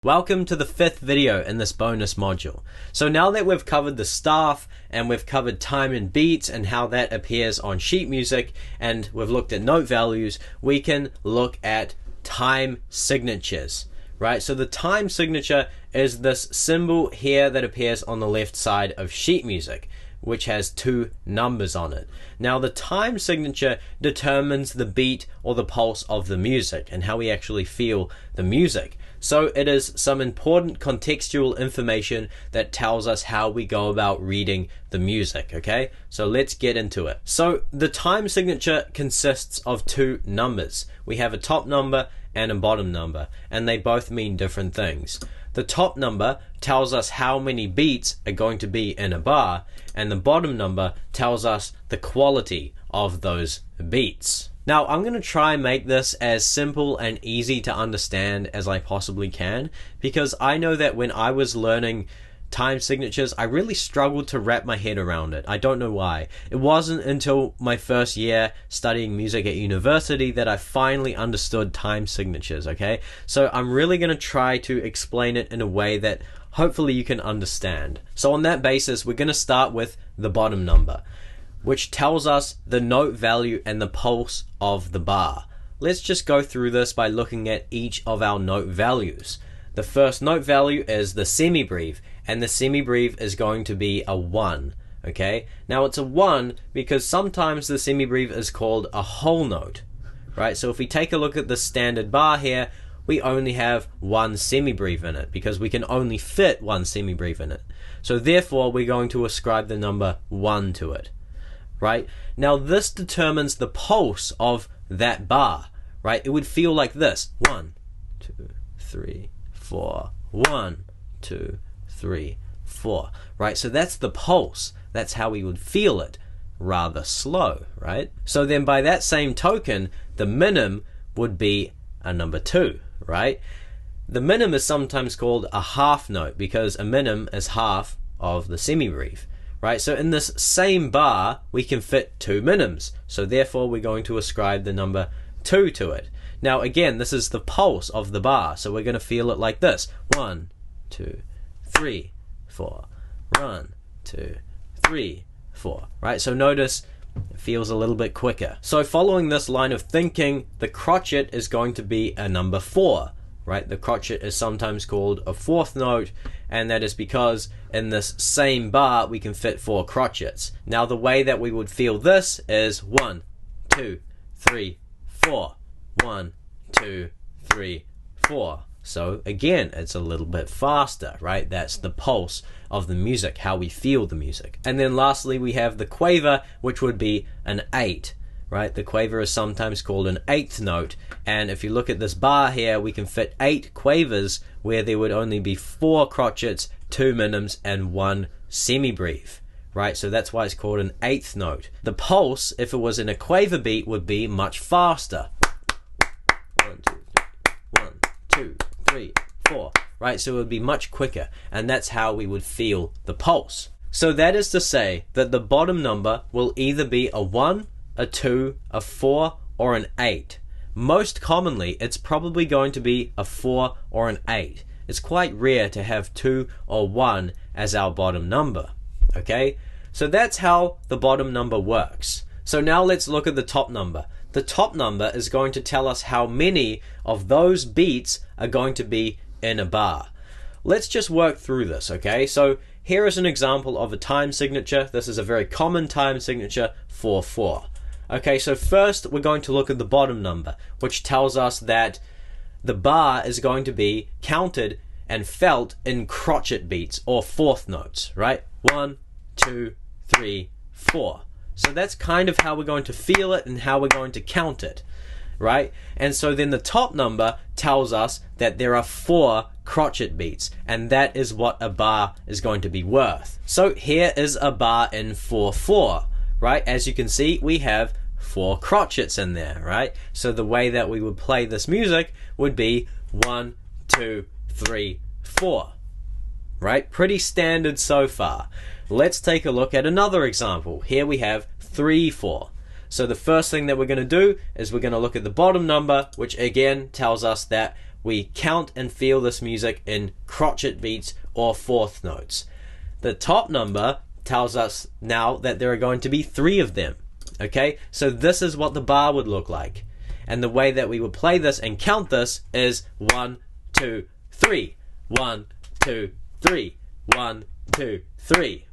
Welcome to the 5th video in this bonus module. So now that we've covered the staff and we've covered time and beats and how that appears on sheet music, and we've looked at note values, we can look at time signatures, right? So the time signature is this symbol here that appears on the left side of sheet music, which has 2 numbers on it. Now the time signature determines the beat or the pulse of the music and how we actually feel the music. So it is some important contextual information that tells us how we go about reading the music, okay? So let's get into it. So the time signature consists of 2 numbers. We have a top number and a bottom number, and they both mean different things. The top number tells us how many beats are going to be in a bar, and the bottom number tells us the quality of those beats. Now, I'm going to try and make this as simple and easy to understand as I possibly can, because I know that when I was learning time signatures, I really struggled to wrap my head around it. I don't know why. It wasn't until my first year studying music at university that I finally understood time signatures, okay? So I'm really going to try to explain it in a way that hopefully you can understand. So on that basis, we're going to start with the bottom number, which tells us the note value and the pulse of the bar. Let's just go through this by looking at each of our note values. The first note value is the semi-breve, and the semi-breve is going to be a 1, okay? Now it's a 1 because sometimes the semi-breve is called a whole note, right? So if we take a look at the standard bar here, we only have 1 semi-breve in it because we can only fit 1 semi-breve in it. So therefore, we're going to ascribe the number 1 to it, right? Now this determines the pulse of that bar, right? It would feel like this: 1, 2, 3, 4, 1, 2, 3, 4, right? So that's the pulse. That's how we would feel it, rather slow, right? So then by that same token, the minim would be a number 2, right? The minim is sometimes called a half note because a minim is half of the semi-breve, right? So in this same bar, we can fit 2 minims. So therefore, we're going to ascribe the number 2 to it. Now again, this is the pulse of the bar, so we're going to feel it like this: 1, 2, 3, 4, 1, 2, 3, 4, right? So notice it feels a little bit quicker. So following this line of thinking, the crotchet is going to be a number 4, right? The crotchet is sometimes called a 4th note, and that is because in this same bar we can fit 4 crotchets. Now the way that we would feel this is 1, 2, 3, 4. 1, 2, 3, 4. So again, it's a little bit faster, right? That's the pulse of the music, how we feel the music. And then lastly, we have the quaver, which would be an 8, right? The quaver is sometimes called an 8th note. And if you look at this bar here, we can fit 8 quavers where there would only be 4 crotchets, 2 minims, and 1 semi-breve, right? So that's why it's called an 8th note. The pulse, if it was in a quaver beat, would be much faster. 1, 2, 3, 4, right? So it would be much quicker, and that's how we would feel the pulse. So that is to say that the bottom number will either be a 1, a 2, a 4, or an 8. Most commonly, it's probably going to be a 4 or an 8. It's quite rare to have 2 or 1 as our bottom number, okay? So that's how the bottom number works. So now let's look at the top number. The top number is going to tell us how many of those beats are going to be in a bar. Let's just work through this, okay? So here is an example of a time signature. This is a very common time signature, 4/4. Okay, so first we're going to look at the bottom number, which tells us that the bar is going to be counted and felt in crotchet beats or fourth notes, right? 1, 2, 3, 4. So that's kind of how we're going to feel it and how we're going to count it, right? And so then the top number tells us that there are 4 crotchet beats, and that is what a bar is going to be worth. So here is a bar in 4/4, right? As you can see, we have 4 crotchets in there, right? So the way that we would play this music would be 1, 2, 3, 4, right? Pretty standard so far. Let's take a look at another example. Here we have 3/4. So the first thing that we're going to do is we're going to look at the bottom number, which again tells us that we count and feel this music in crotchet beats or fourth notes. The top number tells us now that there are going to be 3 of them. Okay, so this is what the bar would look like. And the way that we would play this and count this is 1, 2, 3. 1, 2, 3. 1, 2, 3.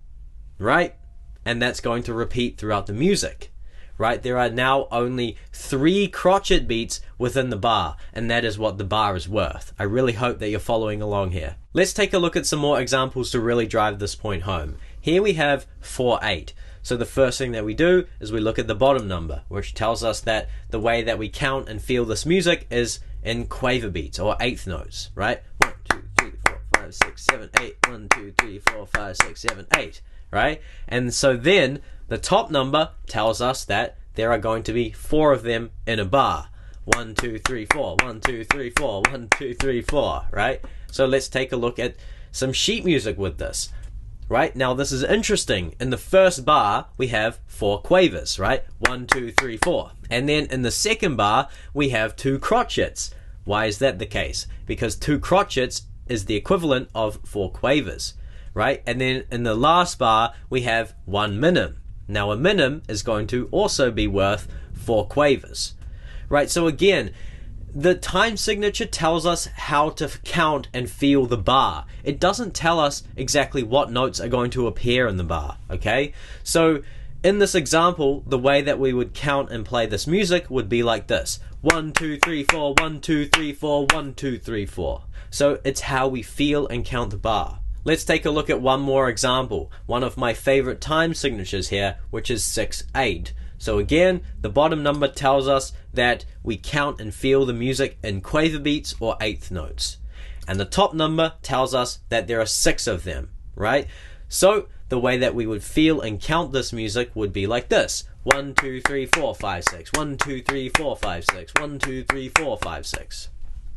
Right? And that's going to repeat throughout the music. Right? There are now only 3 crotchet beats within the bar, and that is what the bar is worth. I really hope that you're following along here. Let's take a look at some more examples to really drive this point home. Here we have 4/8. So the first thing that we do is we look at the bottom number, which tells us that the way that we count and feel this music is in quaver beats or eighth notes, right? 1, 2, 3, 4, 5, 6, 7, 8. 1, 2, 3, 4, 5, 6, 7, 8, right? And so then the top number tells us that there are going to be 4 of them in a bar. 1, 2, 3, 4. 1, 2, 3, 4. 1, 2, 3, 4, right? So let's take a look at some sheet music with this. Right, now this is interesting. In the first bar, we have 4 quavers, right? 1, 2, 3, 4. And then in the second bar, we have 2 crotchets. Why is that the case? Because 2 crotchets is the equivalent of 4 quavers, right? And then in the last bar, we have 1 minim. Now a minim is going to also be worth 4 quavers, right? So again, the time signature tells us how to count and feel the bar. It doesn't tell us exactly what notes are going to appear in the bar, okay? So in this example, the way that we would count and play this music would be like this. 1, 2, 3, 4, 1, 2, 3, 4, 1, 2, 3, 4. So it's how we feel and count the bar. Let's take a look at one more example. One of my favorite time signatures here, which is 6/8. So again, the bottom number tells us that we count and feel the music in quaver beats or eighth notes. And the top number tells us that there are 6 of them, right? So the way that we would feel and count this music would be like this. 1, 2, 3, 4, 5, 6. 1, 2, 3, 4, 5, 6. 1, 2, 3, 4, 5, 6.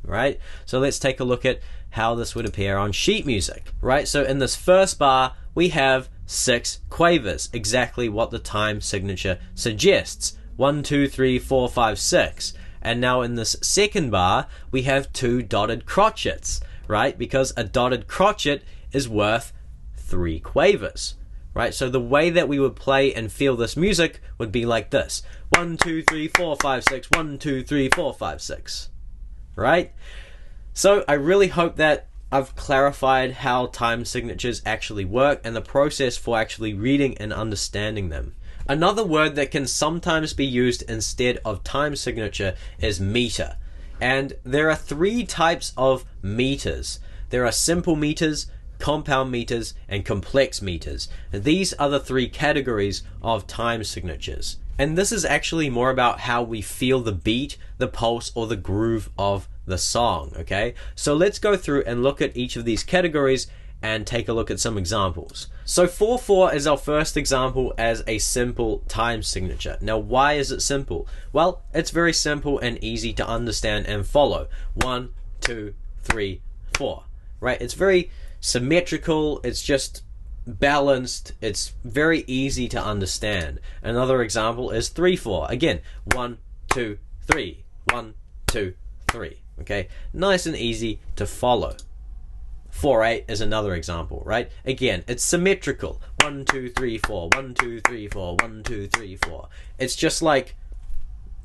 Right? So let's take a look at how this would appear on sheet music. Right? So in this first bar, we have 6 quavers, exactly what the time signature suggests. 1, 2, 3, 4, 5, 6. And now in this second bar, we have 2 dotted crotchets, right? Because a dotted crotchet is worth 3 quavers, right? So the way that we would play and feel this music would be like this. 1, 2, 3, 4, 5, 6. 1, 2, 3, 4, 5, 6. Right? So I really hope that I've clarified how time signatures actually work and the process for actually reading and understanding them. Another word that can sometimes be used instead of time signature is meter. And there are 3 types of meters. There are simple meters, compound meters, and complex meters. And these are the 3 categories of time signatures. And this is actually more about how we feel the beat, the pulse, or the groove of the song, okay? So let's go through and look at each of these categories and take a look at some examples. So 4/4 is our first example as a simple time signature. Now why is it simple? Well, it's very simple and easy to understand and follow. 1, 2, 3, 4, right? It's very symmetrical, it's just balanced, it's very easy to understand. Another example is 3/4. Again, 1, 2, 3, 1, 2, 3. Okay, nice and easy to follow. 4/8 is another example, right? Again, it's symmetrical. 1, 2, 3, 4. 1, 2, 3, 4. 1, 2, 3, 4. It's just like,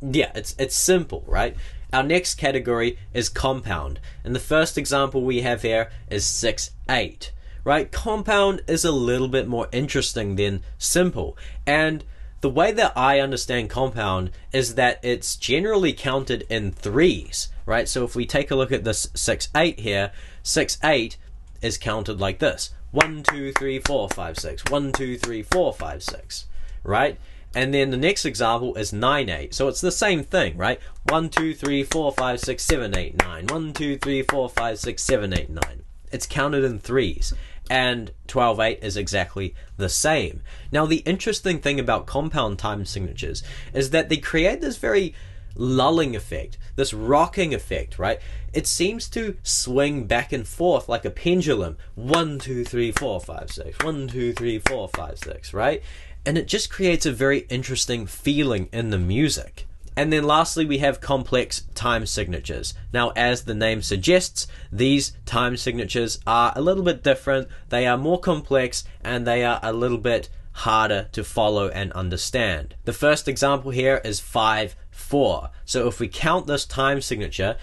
yeah, it's simple, right? Our next category is compound, and the first example we have here is 6/8. right? Compound is a little bit more interesting than simple. And the way that I understand compound is that it's generally counted in threes, right? So if we take a look at this 6/8 here, 6/8 is counted like this: 1, 2, 3, 4, 5, 6. 1, 2, 3, 4, 5, 6. Right? And then the next example is 9/8. So it's the same thing, right? 1, 2, 3, 4, 5, 6, 7, 8, 9. 1, 2, 3, 4, 5, 6, 7, 8, 9. It's counted in threes. And 12/8 is exactly the same. Now, the interesting thing about compound time signatures is that they create this very lulling effect, this rocking effect, right? It seems to swing back and forth like a pendulum. 1, 2, 3, 4, 5, 6. 1, 2, 3, 4, 5, 6, right? And it just creates a very interesting feeling in the music. And then lastly, we have complex time signatures. Now, as the name suggests, these time signatures are a little bit different. They are more complex and they are a little bit harder to follow and understand. The first example here is 5/4. So if we count this time signature,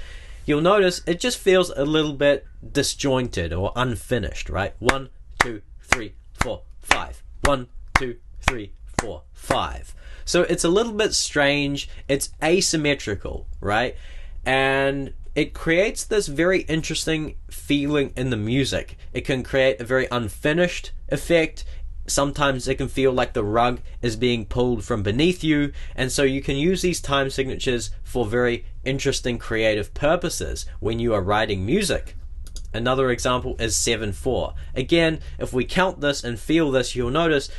you'll notice it just feels a little bit disjointed or unfinished, right? 1, 2, 3, 4, 5. 1, 2, 3, 4, 5. So it's a little bit strange. It's asymmetrical, right? And it creates this very interesting feeling in the music. It can create a very unfinished effect. Sometimes it can feel like the rug is being pulled from beneath you, and so you can use these time signatures for very interesting creative purposes when you are writing music. Another example is 7/4. Again, if we count this and feel this, you'll notice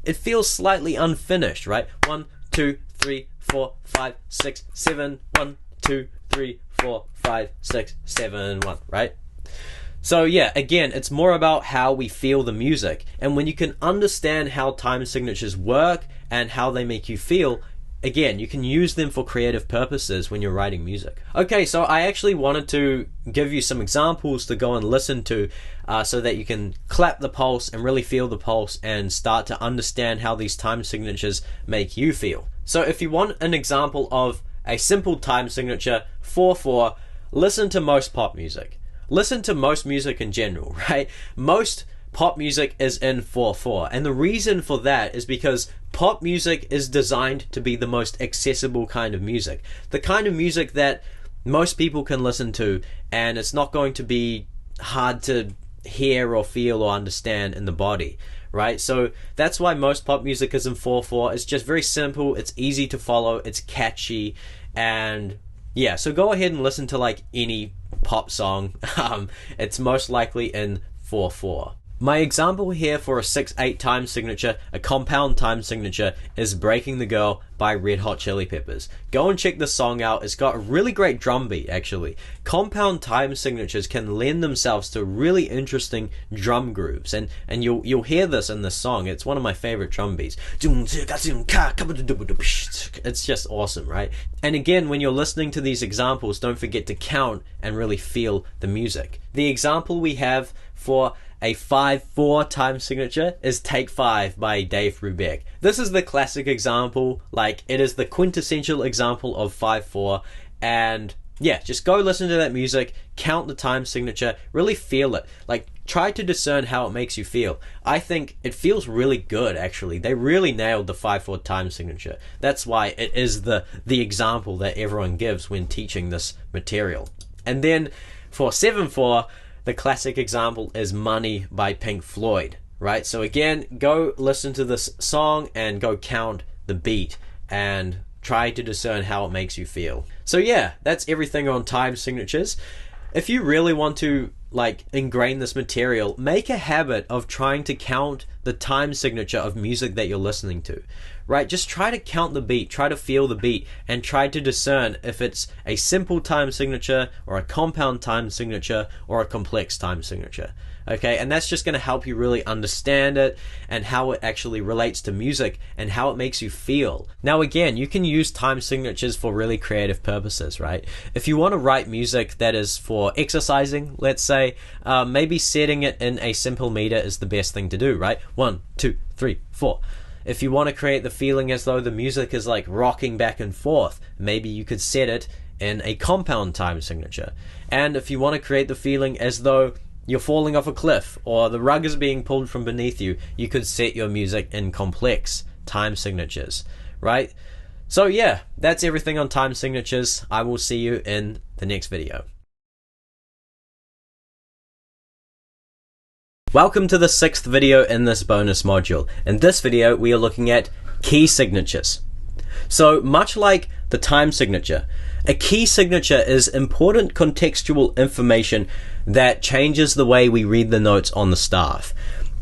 it feels slightly unfinished, right? 1, 2, 3, 4, 5, 6, 7. 1, 2, 3, 4, 5, 6, 7, 1, right? So yeah, again, it's more about how we feel the music. And when you can understand how time signatures work and how they make you feel, again, you can use them for creative purposes when you're writing music. Okay, so I actually wanted to give you some examples to go and listen to so that you can clap the pulse and really feel the pulse and start to understand how these time signatures make you feel. So if you want an example of a simple time signature, 4/4, listen to most pop music. Listen to most music in general, right? Most pop music is in 4/4, and the reason for that is because pop music is designed to be the most accessible kind of music, the kind of music that most people can listen to, and it's not going to be hard to hear or feel or understand in the body, right? So that's why most pop music is in 4/4. It's just very simple, it's easy to follow, it's catchy, and yeah, so go ahead and listen to like any pop song. It's most likely in 4/4. My example here for a 6/8 time signature, a compound time signature, is Breaking the Girl by Red Hot Chili Peppers. Go and check this song out. It's got a really great drum beat, actually. Compound time signatures can lend themselves to really interesting drum grooves, and you'll hear this in this song. It's one of my favorite drum beats. It's just awesome, right? And again, when you're listening to these examples, don't forget to count and really feel the music. The example we have for a 5/4 time signature is Take 5 by Dave Brubeck. This is the classic example, like it is the quintessential example of 5/4, and yeah, just go listen to that music, count the time signature, really feel it. Like, try to discern how it makes you feel. I think it feels really good, actually. They really nailed the 5/4 time signature. That's why it is the example that everyone gives when teaching this material. And then for 7/4, the classic example is Money by Pink Floyd, right? So again, go listen to this song and go count the beat and try to discern how it makes you feel. So yeah, that's everything on time signatures. If you really want to like ingrain this material, make a habit of trying to count the time signature of music that you're listening to, right? Just try to count the beat, try to feel the beat, and try to discern if it's a simple time signature or a compound time signature or a complex time signature. Okay, and that's just going to help you really understand it and how it actually relates to music and how it makes you feel. Now again, you can use time signatures for really creative purposes, right? If you want to write music that is for exercising, let's say, maybe setting it in a simple meter is the best thing to do, right? 1, 2, 3, 4. If you want to create the feeling as though the music is like rocking back and forth, maybe you could set it in a compound time signature. And if you want to create the feeling as though you're falling off a cliff, or the rug is being pulled from beneath you, you could set your music in complex time signatures, right? So yeah, that's everything on time signatures. I will see you in the next video. Welcome to the 6th video in this bonus module. In this video, we are looking at key signatures. So much like the time signature, a key signature is important contextual information that changes the way we read the notes on the staff.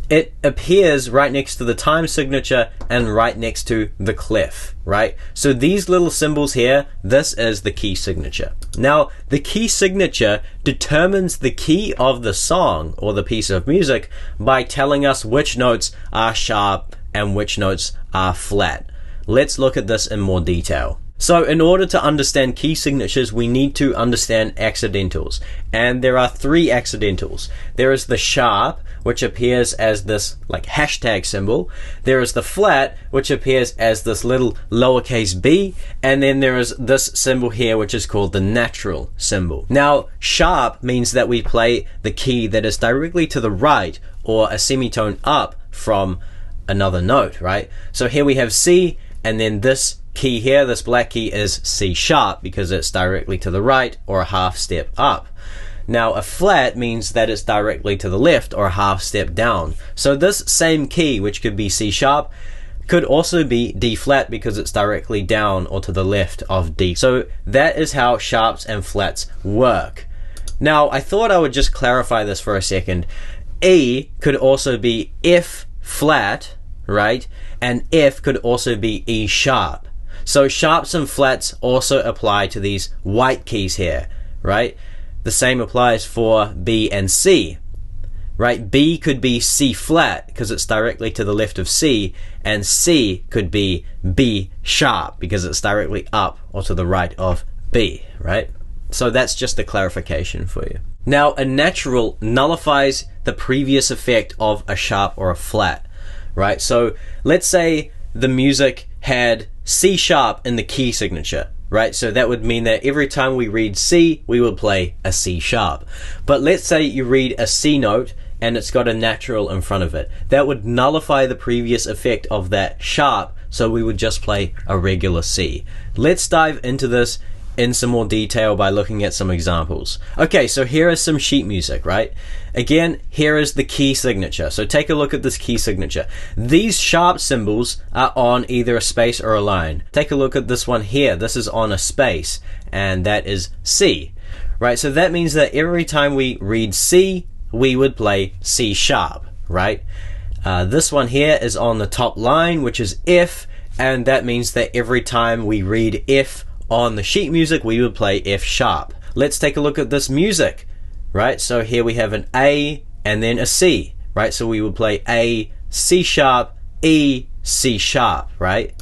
It appears right next to the time signature and right next to the clef, right? So these little symbols here, this is the key signature. Now, the key signature determines the key of the song or the piece of music by telling us which notes are sharp and which notes are flat. Let's look at this in more detail. So in order to understand key signatures, we need to understand accidentals. And there are 3 accidentals. There is the sharp, which appears as this like hashtag symbol. There is the flat, which appears as this little lowercase b. And then there is this symbol here, which is called the natural symbol. Now, sharp means that we play the key that is directly to the right or a semitone up from another note, right? So here we have C, and then this key here, this black key, is C sharp because it's directly to the right or a half step up. Now a flat means that it's directly to the left or a half step down. So this same key, which could be C sharp, could also be D flat because it's directly down or to the left of D. So that is how sharps and flats work. Now I thought I would just clarify this for a second. E could also be F flat, right? And F could also be E sharp. So sharps and flats also apply to these white keys here, right? The same applies for B and C, right? B could be C flat because it's directly to the left of C, and C could be B sharp because it's directly up or to the right of B, right? So that's just a clarification for you. Now, a natural nullifies the previous effect of a sharp or a flat, right? So let's say the music had C sharp in the key signature, right? So that would mean that every time we read C, we would play a C sharp. But let's say you read a C note and it's got a natural in front of it. That would nullify the previous effect of that sharp, so we would just play a regular C. Let's dive into this in some more detail by looking at some examples. Okay, so here is some sheet music, right? Again, here is the key signature. So take a look at this key signature. These sharp symbols are on either a space or a line. Take a look at this one here. This is on a space, and that is C, right? So that means that every time we read C, we would play C sharp, right? This one here is on the top line, which is F, and that means that every time we read F on the sheet music, we would play F sharp. Let's take a look at this music, right? So here we have an A and then a C, right? So we would play A, C sharp, E, C sharp, right?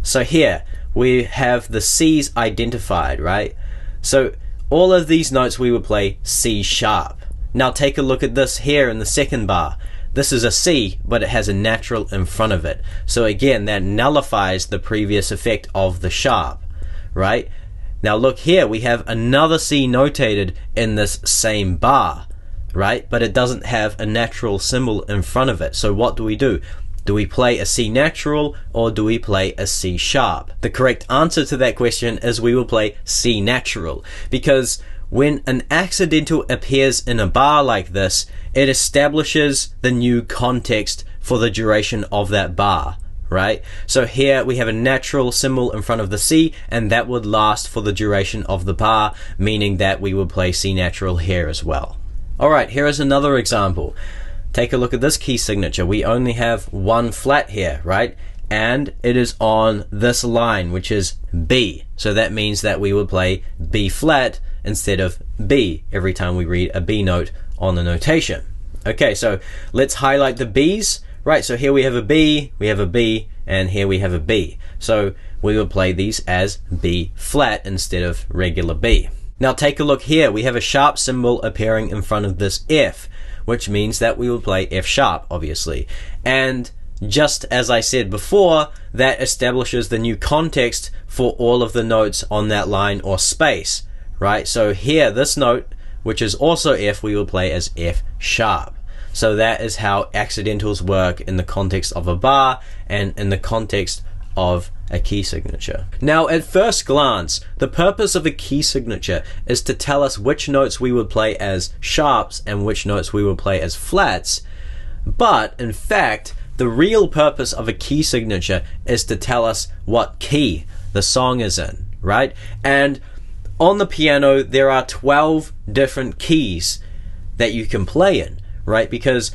So here we have the C's identified, right? So all of these notes we would play C sharp. Now take a look at this here in the second bar. This is a C, but it has a natural in front of it. So again, that nullifies the previous effect of the sharp, right? Now look here, we have another C notated in this same bar, right? But it doesn't have a natural symbol in front of it. So what do we do? Do we play a C natural or do we play a C sharp? The correct answer to that question is we will play C natural, because when an accidental appears in a bar like this, it establishes the new context for the duration of that bar, right? So here we have a natural symbol in front of the C, and that would last for the duration of the bar, meaning that we would play C natural here as well. Alright, here is another example. Take a look at this key signature. We only have one flat here, right? And it is on this line, which is B. So that means that we would play B flat instead of B every time we read a B note on the notation. Okay, so let's highlight the B's. Right, so here we have a B, and here we have a B. So we would play these as B flat instead of regular B. Now take a look here. We have a sharp symbol appearing in front of this F, which means that we will play F sharp, obviously. And just as I said before, that establishes the new context for all of the notes on that line or space, right? So here, this note, which is also F, we will play as F sharp. So that is how accidentals work in the context of a bar and in the context of a key signature. Now, at first glance, the purpose of a key signature is to tell us which notes we would play as sharps and which notes we would play as flats. But in fact, the real purpose of a key signature is to tell us what key the song is in, right? And on the piano, there are 12 different keys that you can play in, right? Because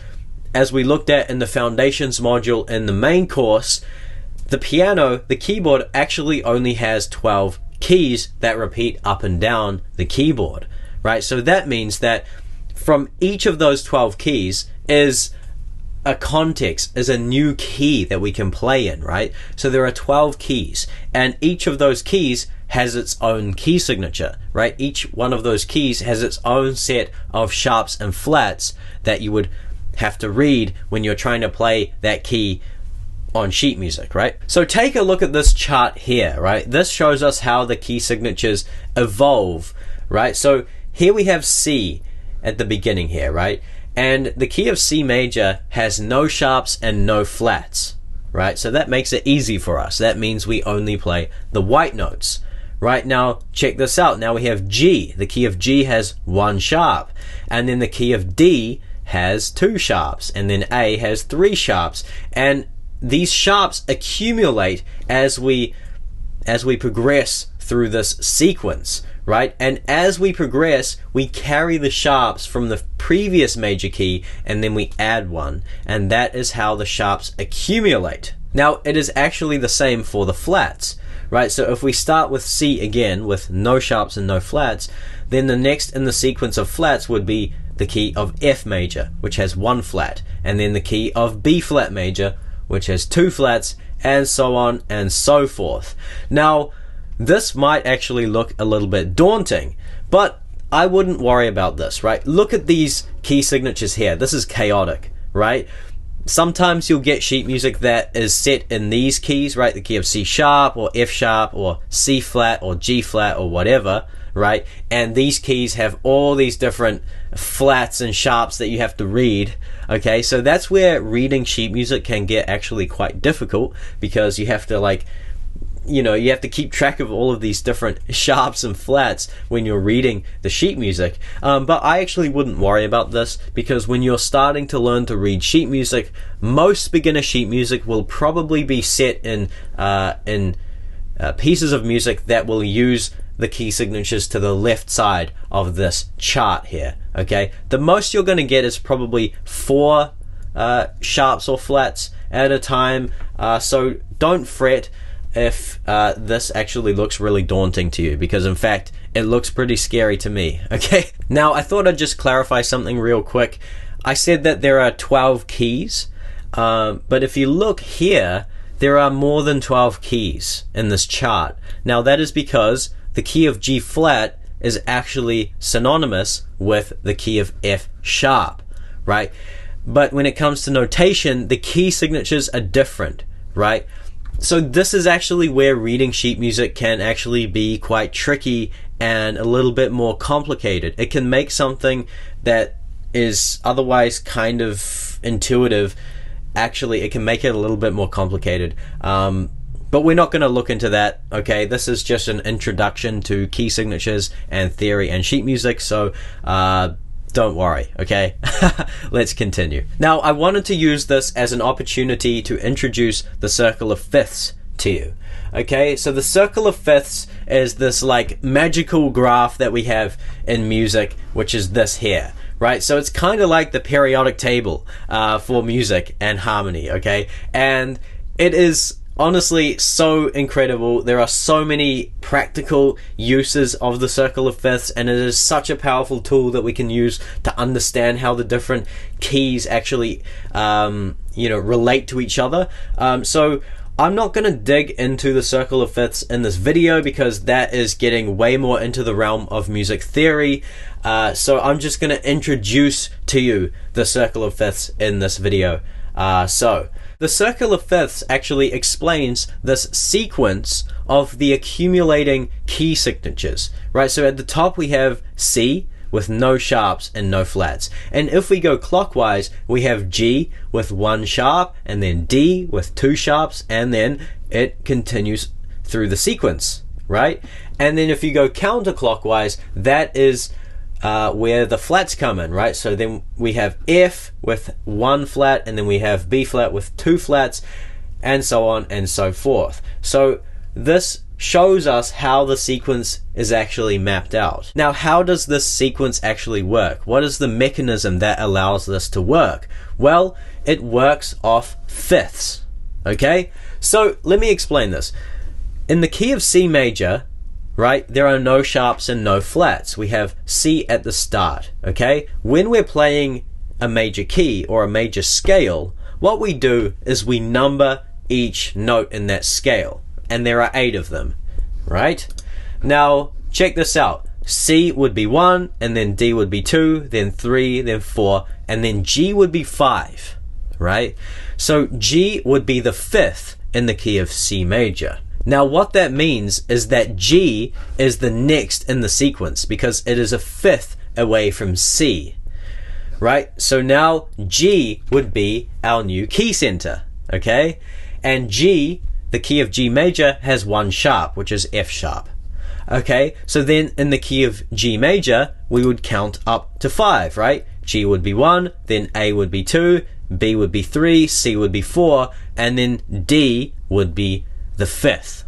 as we looked at in the foundations module in the main course, the piano, the keyboard actually only has 12 keys that repeat up and down the keyboard, right? So that means that from each of those 12 keys is a context, is a new key that we can play in, right? So there are 12 keys, and each of those keys has its own key signature, right? Each one of those keys has its own set of sharps and flats that you would have to read when you're trying to play that key on sheet music, right? So take a look at this chart here, right? This shows us how the key signatures evolve, right? So here we have C at the beginning here, right? And the key of C major has no sharps and no flats, right? So that makes it easy for us. That means we only play the white notes. Right, now check this out. Now we have G. The key of G has one sharp, and then the key of D has two sharps, and then A has three sharps, and these sharps accumulate as we progress through this sequence, right? And as we progress, we carry the sharps from the previous major key and then we add one, and that is how the sharps accumulate. Now it is actually the same for the flats, right? So if we start with C again with no sharps and no flats, then the next in the sequence of flats would be the key of F major, which has one flat, and then the key of B flat major, which has two flats, and so on and so forth. Now, this might actually look a little bit daunting, but I wouldn't worry about this, right? Look at these key signatures here. This is chaotic, right? Sometimes you'll get sheet music that is set in these keys, right? The key of C sharp or F sharp or C flat or G flat or whatever, right? And these keys have all these different flats and sharps that you have to read. Okay, so that's where reading sheet music can get actually quite difficult, because you have to you have to keep track of all of these different sharps and flats when you're reading the sheet music. But I actually wouldn't worry about this, because when you're starting to learn to read sheet music, most beginner sheet music will probably be set in pieces of music that will use the key signatures to the left side of this chart here. Okay, the most you're going to get is probably 4 sharps or flats at a time, so don't fret if this actually looks really daunting to you, because in fact it looks pretty scary to me. Okay, now I thought I'd just clarify something real quick. I said that there are 12 keys, but if you look here, there are more than 12 keys in this chart. Now that is because the key of G flat is actually synonymous with the key of F sharp, right? But when it comes to notation, the key signatures are different, right? So this is actually where reading sheet music can actually be quite tricky and a little bit more complicated. It can make something that is otherwise kind of intuitive, actually it can make it a little bit more complicated. But we're not going to look into that, okay? This is just an introduction to key signatures and theory and sheet music, so don't worry, okay? Let's continue. Now, I wanted to use this as an opportunity to introduce the circle of fifths to you. Okay, so the circle of fifths is this like magical graph that we have in music, which is this here, right? So it's kind of like the periodic table for music and harmony, okay? And it is honestly so incredible. There are so many practical uses of the circle of fifths, and it is such a powerful tool that we can use to understand how the different keys actually relate to each other. So I'm not going to dig into the circle of fifths in this video, because that is getting way more into the realm of music theory. So I'm just going to introduce to you the circle of fifths in this video. So the circle of fifths actually explains this sequence of the accumulating key signatures, right? So at the top we have C, with no sharps and no flats. And if we go clockwise, we have G with 1 sharp, and then D with 2 sharps, and then it continues through the sequence, right? And then if you go counterclockwise, that is where the flats come in, right? So then we have F with 1 flat, and then we have B flat with 2 flats, and so on and so forth. So this shows us how the sequence is actually mapped out. Now, how does this sequence actually work? What is the mechanism that allows this to work? Well, it works off fifths, okay? So let me explain this. In the key of C major, right, there are no sharps and no flats. We have C at the start, okay? When we're playing a major key or a major scale, what we do is we number each note in that scale, and there are 8 of them, right? Now, check this out. C would be 1, and then D would be 2, then 3, then 4, and then G would be 5, right? So G would be the 5th in the key of C major. Now, what that means is that G is the next in the sequence because it is a 5th away from C, right? So now G would be our new key center, okay? And G, the key of G major, has 1 sharp, which is F sharp. Okay, so then in the key of G major, we would count up to 5, right? G would be 1, then A would be 2, B would be 3, C would be 4, and then D would be the 5th.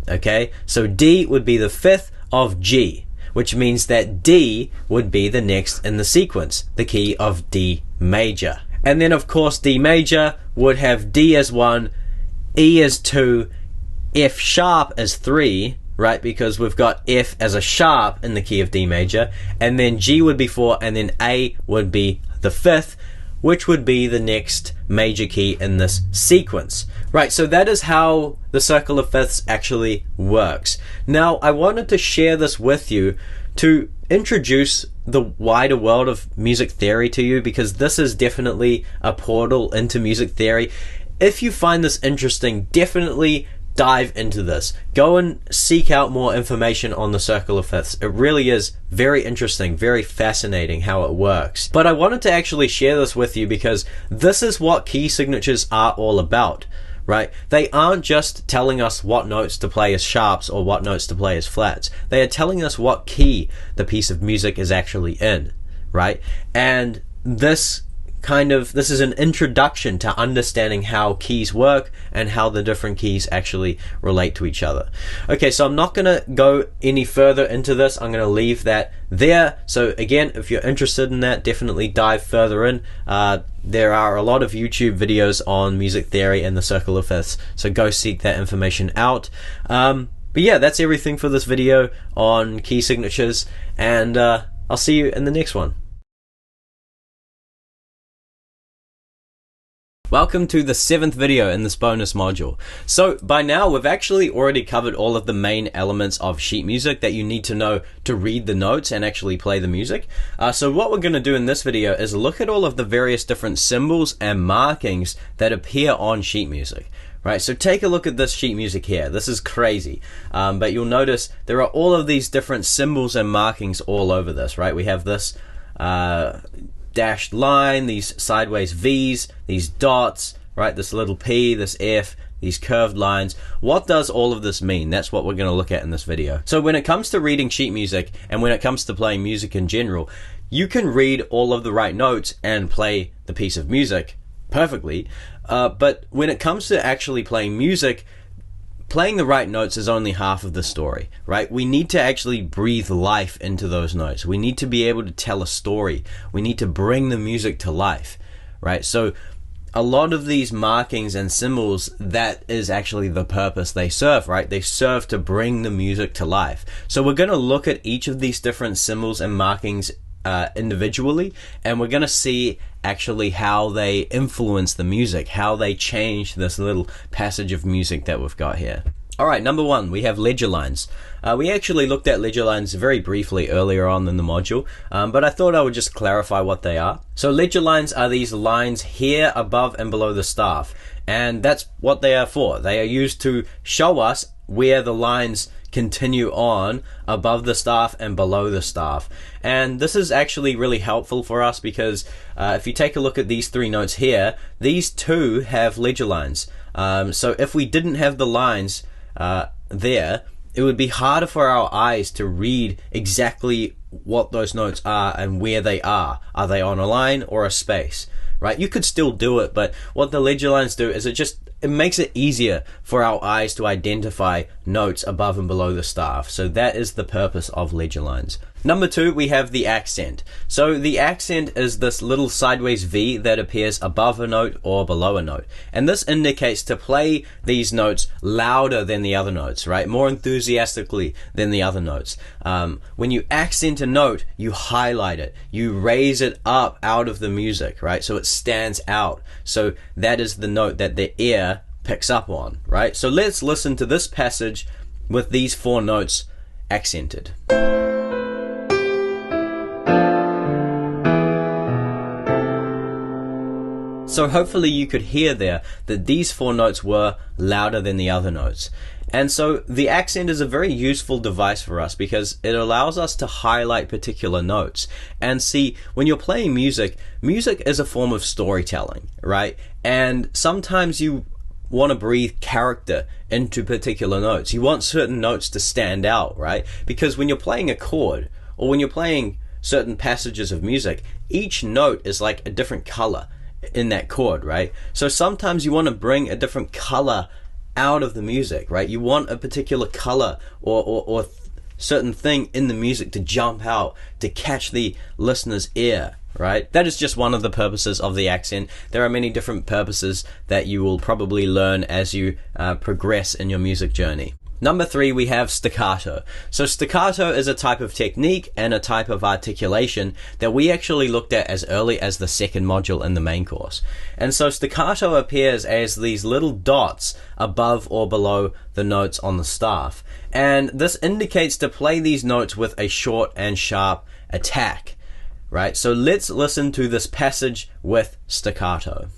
Okay, so D would be the 5th of G, which means that D would be the next in the sequence, the key of D major. And then of course D major would have D as 1, E as 2, F sharp as 3, right, because we've got F as a sharp in the key of D major, and then G would be 4, and then A would be the 5th, which would be the next major key in this sequence. Right, so that is how the circle of fifths actually works. Now, I wanted to share this with you to introduce the wider world of music theory to you, because this is definitely a portal into music theory. If you find this interesting, definitely dive into this. Go and seek out more information on the circle of fifths. It really is very interesting, very fascinating how it works. But I wanted to actually share this with you because this is what key signatures are all about, right? They aren't just telling us what notes to play as sharps or what notes to play as flats. They are telling us what key the piece of music is actually in, right? And this is an introduction to understanding how keys work and how the different keys actually relate to each other. Okay, so I'm not going to go any further into this. I'm going to leave that there. So again, if you're interested in that, definitely dive further in. There are a lot of YouTube videos on music theory and the circle of fifths, so go seek that information out. But yeah, that's everything for this video on key signatures, and I'll see you in the next one. Welcome to the 7th video in this bonus module. So by now we've actually already covered all of the main elements of sheet music that you need to know to read the notes and actually play the music. So what we're going to do in this video is look at all of the various different symbols and markings that appear on sheet music. Right, so take a look at this sheet music here. This is crazy, but you'll notice there are all of these different symbols and markings all over this, right? We have this dashed line, these sideways V's, these dots, right, this little P, this F, these curved lines. What does all of this mean? That's what we're going to look at in this video. So when it comes to reading sheet music and when it comes to playing music in general, you can read all of the right notes and play the piece of music perfectly, but when it comes to actually playing music, playing the right notes is only half of the story, right? We need to actually breathe life into those notes. We need to be able to tell a story. We need to bring the music to life, right? So a lot of these markings and symbols, that is actually the purpose they serve, right? They serve to bring the music to life. So we're going to look at each of these different symbols and markings individually, and we're going to see actually how they influence the music, how they change this little passage of music that we've got here. Alright, number 1, we have ledger lines. We actually looked at ledger lines very briefly earlier on in the module, but I thought I would just clarify what they are. So ledger lines are these lines here above and below the staff, and that's what they are for. They are used to show us where the lines continue on above the staff and below the staff. And this is actually really helpful for us because if you take a look at these 3 notes here, these 2 have ledger lines. So if we didn't have the lines there, it would be harder for our eyes to read exactly what those notes are and where they are. Are they on a line or a space? Right? You could still do it, but what the ledger lines do is it makes it easier for our eyes to identify notes above and below the staff. So that is the purpose of ledger lines. Number 2, we have the accent. So the accent is this little sideways V that appears above a note or below a note. And this indicates to play these notes louder than the other notes, right? More enthusiastically than the other notes. When you accent a note, you highlight it. You raise it up out of the music, right? So it stands out. So that is the note that the ear picks up on, right? So let's listen to this passage with these 4 notes accented. So hopefully you could hear there that these 4 notes were louder than the other notes. And so the accent is a very useful device for us because it allows us to highlight particular notes. And see, when you're playing music, music is a form of storytelling, right? And sometimes you want to breathe character into particular notes. You want certain notes to stand out, right? Because when you're playing a chord or when you're playing certain passages of music, each note is like a different color in that chord, right? So sometimes you want to bring a different color out of the music, right? You want a particular color or certain thing in the music to jump out, to catch the listener's ear, right? That is just one of the purposes of the accent. There are many different purposes that you will probably learn as you progress in your music journey. Number 3, we have staccato. So staccato is a type of technique and a type of articulation that we actually looked at as early as the 2nd module in the main course. And so staccato appears as these little dots above or below the notes on the staff. And this indicates to play these notes with a short and sharp attack, right? So let's listen to this passage with staccato.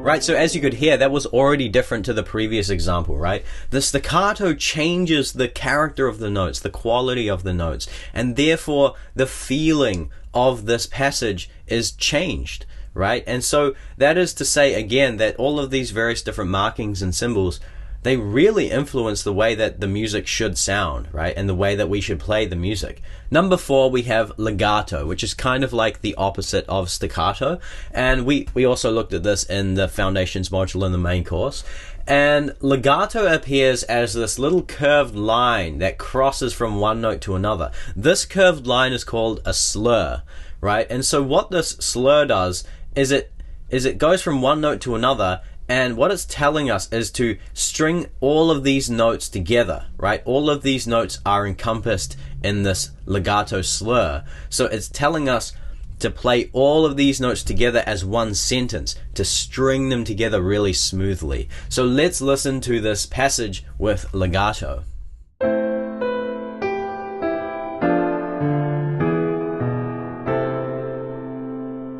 Right, so as you could hear, that was already different to the previous example, right? The staccato changes the character of the notes, the quality of the notes, and therefore the feeling of this passage is changed, right? And so that is to say, again, that all of these various different markings and symbols, they really influence the way that the music should sound, right? And the way that we should play the music. Number 4, we have legato, which is kind of like the opposite of staccato. And we also looked at this in the foundations module in the main course. And legato appears as this little curved line that crosses from one note to another. This curved line is called a slur, right? And so what this slur does is it goes from one note to another. And what it's telling us is to string all of these notes together, right? All of these notes are encompassed in this legato slur. So it's telling us to play all of these notes together as one sentence, to string them together really smoothly. So let's listen to this passage with legato.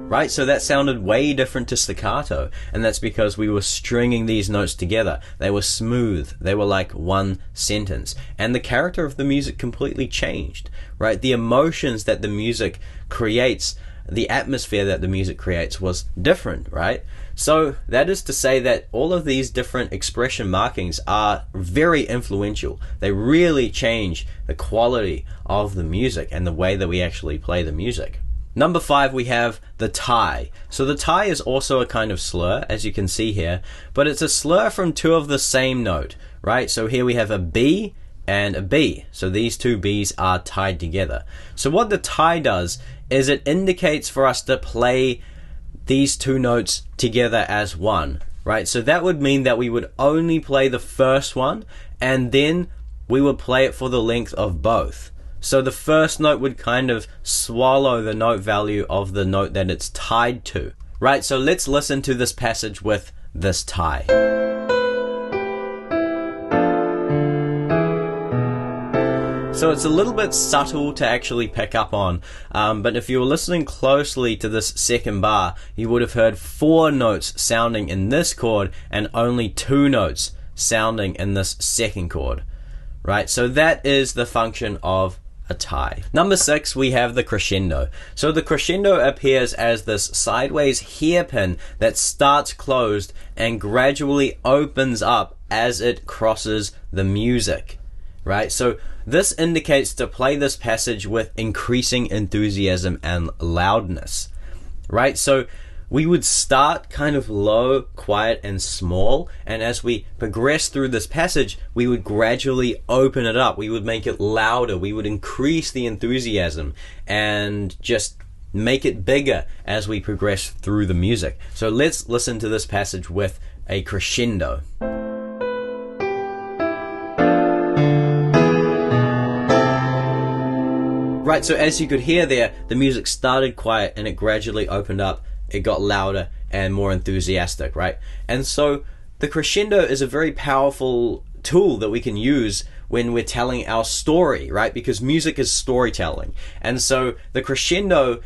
Right, so that sounded way different to staccato, and that's because we were stringing these notes together. They were smooth, they were like one sentence, and the character of the music completely changed, right? The emotions that the music creates, the atmosphere that the music creates was different, right? So that is to say that all of these different expression markings are very influential. They really change the quality of the music and the way that we actually play the music. Number 5, we have the tie. So the tie is also a kind of slur, as you can see here, but it's a slur from 2 of the same note, right? So here we have a B and a B. So these 2 Bs are tied together. So what the tie does is it indicates for us to play these 2 notes together as one, right? So that would mean that we would only play the first one, and then we would play it for the length of both. So the first note would kind of swallow the note value of the note that it's tied to. Right, so let's listen to this passage with this tie. So it's a little bit subtle to actually pick up on, but if you were listening closely to this second bar, you would have heard 4 notes sounding in this chord and only 2 notes sounding in this second chord, right? So that is the function of a tie. Number 6, we have the crescendo. So the crescendo appears as this sideways hairpin that starts closed and gradually opens up as it crosses the music, right? So this indicates to play this passage with increasing enthusiasm and loudness, right? So we would start kind of low, quiet, and small, and as we progress through this passage, we would gradually open it up. We would make it louder. We would increase the enthusiasm and just make it bigger as we progress through the music. So let's listen to this passage with a crescendo. Right, so as you could hear there, the music started quiet and it gradually opened up. It got louder and more enthusiastic, right? And so the crescendo is a very powerful tool that we can use when we're telling our story, right? Because music is storytelling. And so the crescendo,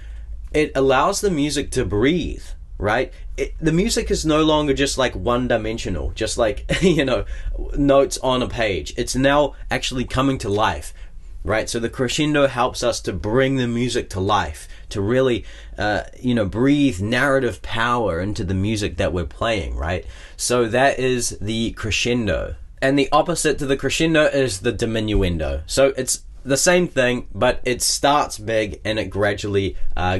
it allows the music to breathe, right? The music is no longer just like one-dimensional, just like, notes on a page. It's now actually coming to life, right? So the crescendo helps us to bring the music to life, to really, breathe narrative power into the music that we're playing, right? So that is the crescendo. And the opposite to the crescendo is the diminuendo. So it's the same thing, but it starts big and it gradually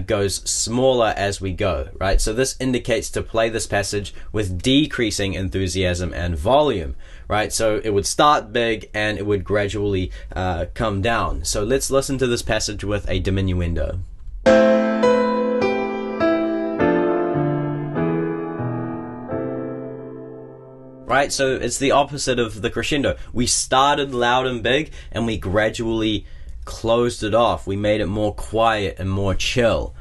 goes smaller as we go, right? So this indicates to play this passage with decreasing enthusiasm and volume, right? So it would start big and it would gradually come down. So let's listen to this passage with a diminuendo. Right, so it's the opposite of the crescendo. We started loud and big and we gradually closed it off. We made it more quiet and more chill,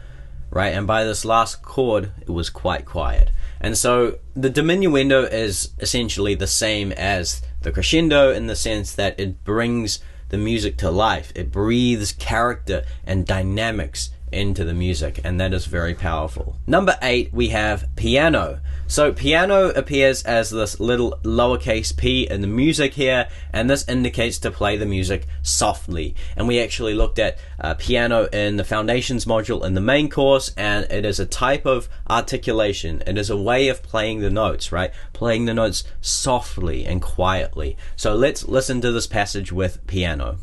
right? And by this last chord, it was quite quiet. And so the diminuendo is essentially the same as the crescendo in the sense that it brings the music to life. It breathes character and dynamics into the music, and that is very powerful. Number 8, we have piano. So piano appears as this little lowercase p in the music here, and this indicates to play the music softly. And we actually looked at piano in the foundations module in the main course, and it is a type of articulation. It is a way of playing the notes, right? Playing the notes softly and quietly. So let's listen to this passage with piano.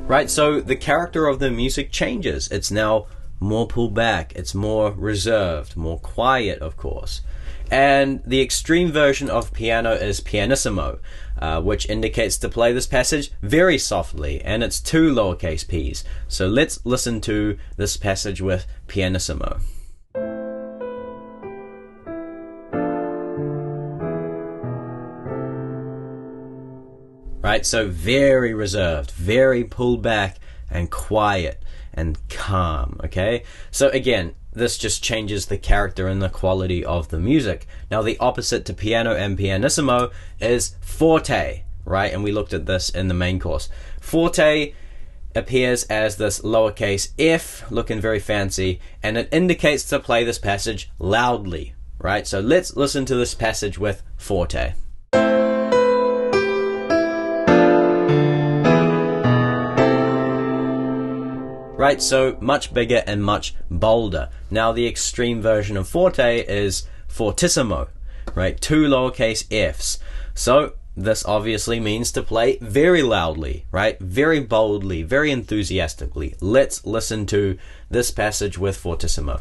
Right, so the character of the music changes. It's now more pulled back, it's more reserved, more quiet, of course. And the extreme version of piano is pianissimo, which indicates to play this passage very softly, and it's 2 lowercase p's. So let's listen to this passage with pianissimo. Right, so very reserved, very pulled back and quiet and calm, okay? So again, this just changes the character and the quality of the music. Now the opposite to piano and pianissimo is forte, right? And we looked at this in the main course. Forte appears as this lowercase f, looking very fancy, and it indicates to play this passage loudly, right? So let's listen to this passage with forte. Right, so much bigger and much bolder. Now the extreme version of forte is fortissimo, right? 2 lowercase f's. So this obviously means to play very loudly, right? Very boldly, very enthusiastically. Let's listen to this passage with fortissimo.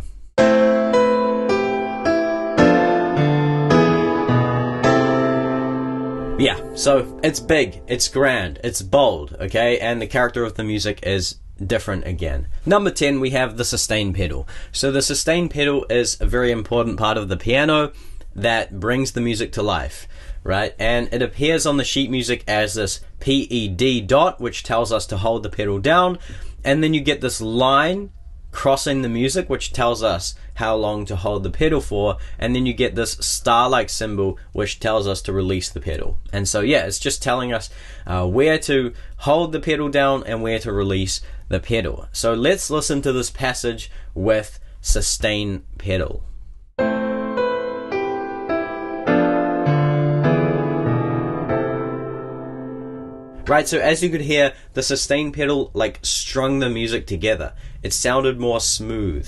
Yeah, so it's big, it's grand, it's bold, okay? And the character of the music is different again. Number 10, we have the sustain pedal. So the sustain pedal is a very important part of the piano that brings the music to life, right? And it appears on the sheet music as this PED dot, which tells us to hold the pedal down, and then you get this line crossing the music, which tells us how long to hold the pedal for, and then you get this star-like symbol which tells us to release the pedal. And so yeah, it's just telling us where to hold the pedal down and where to release the pedal. So let's listen to this passage with sustain pedal. Right, so as you could hear, the sustain pedal like strung the music together. It sounded more smooth.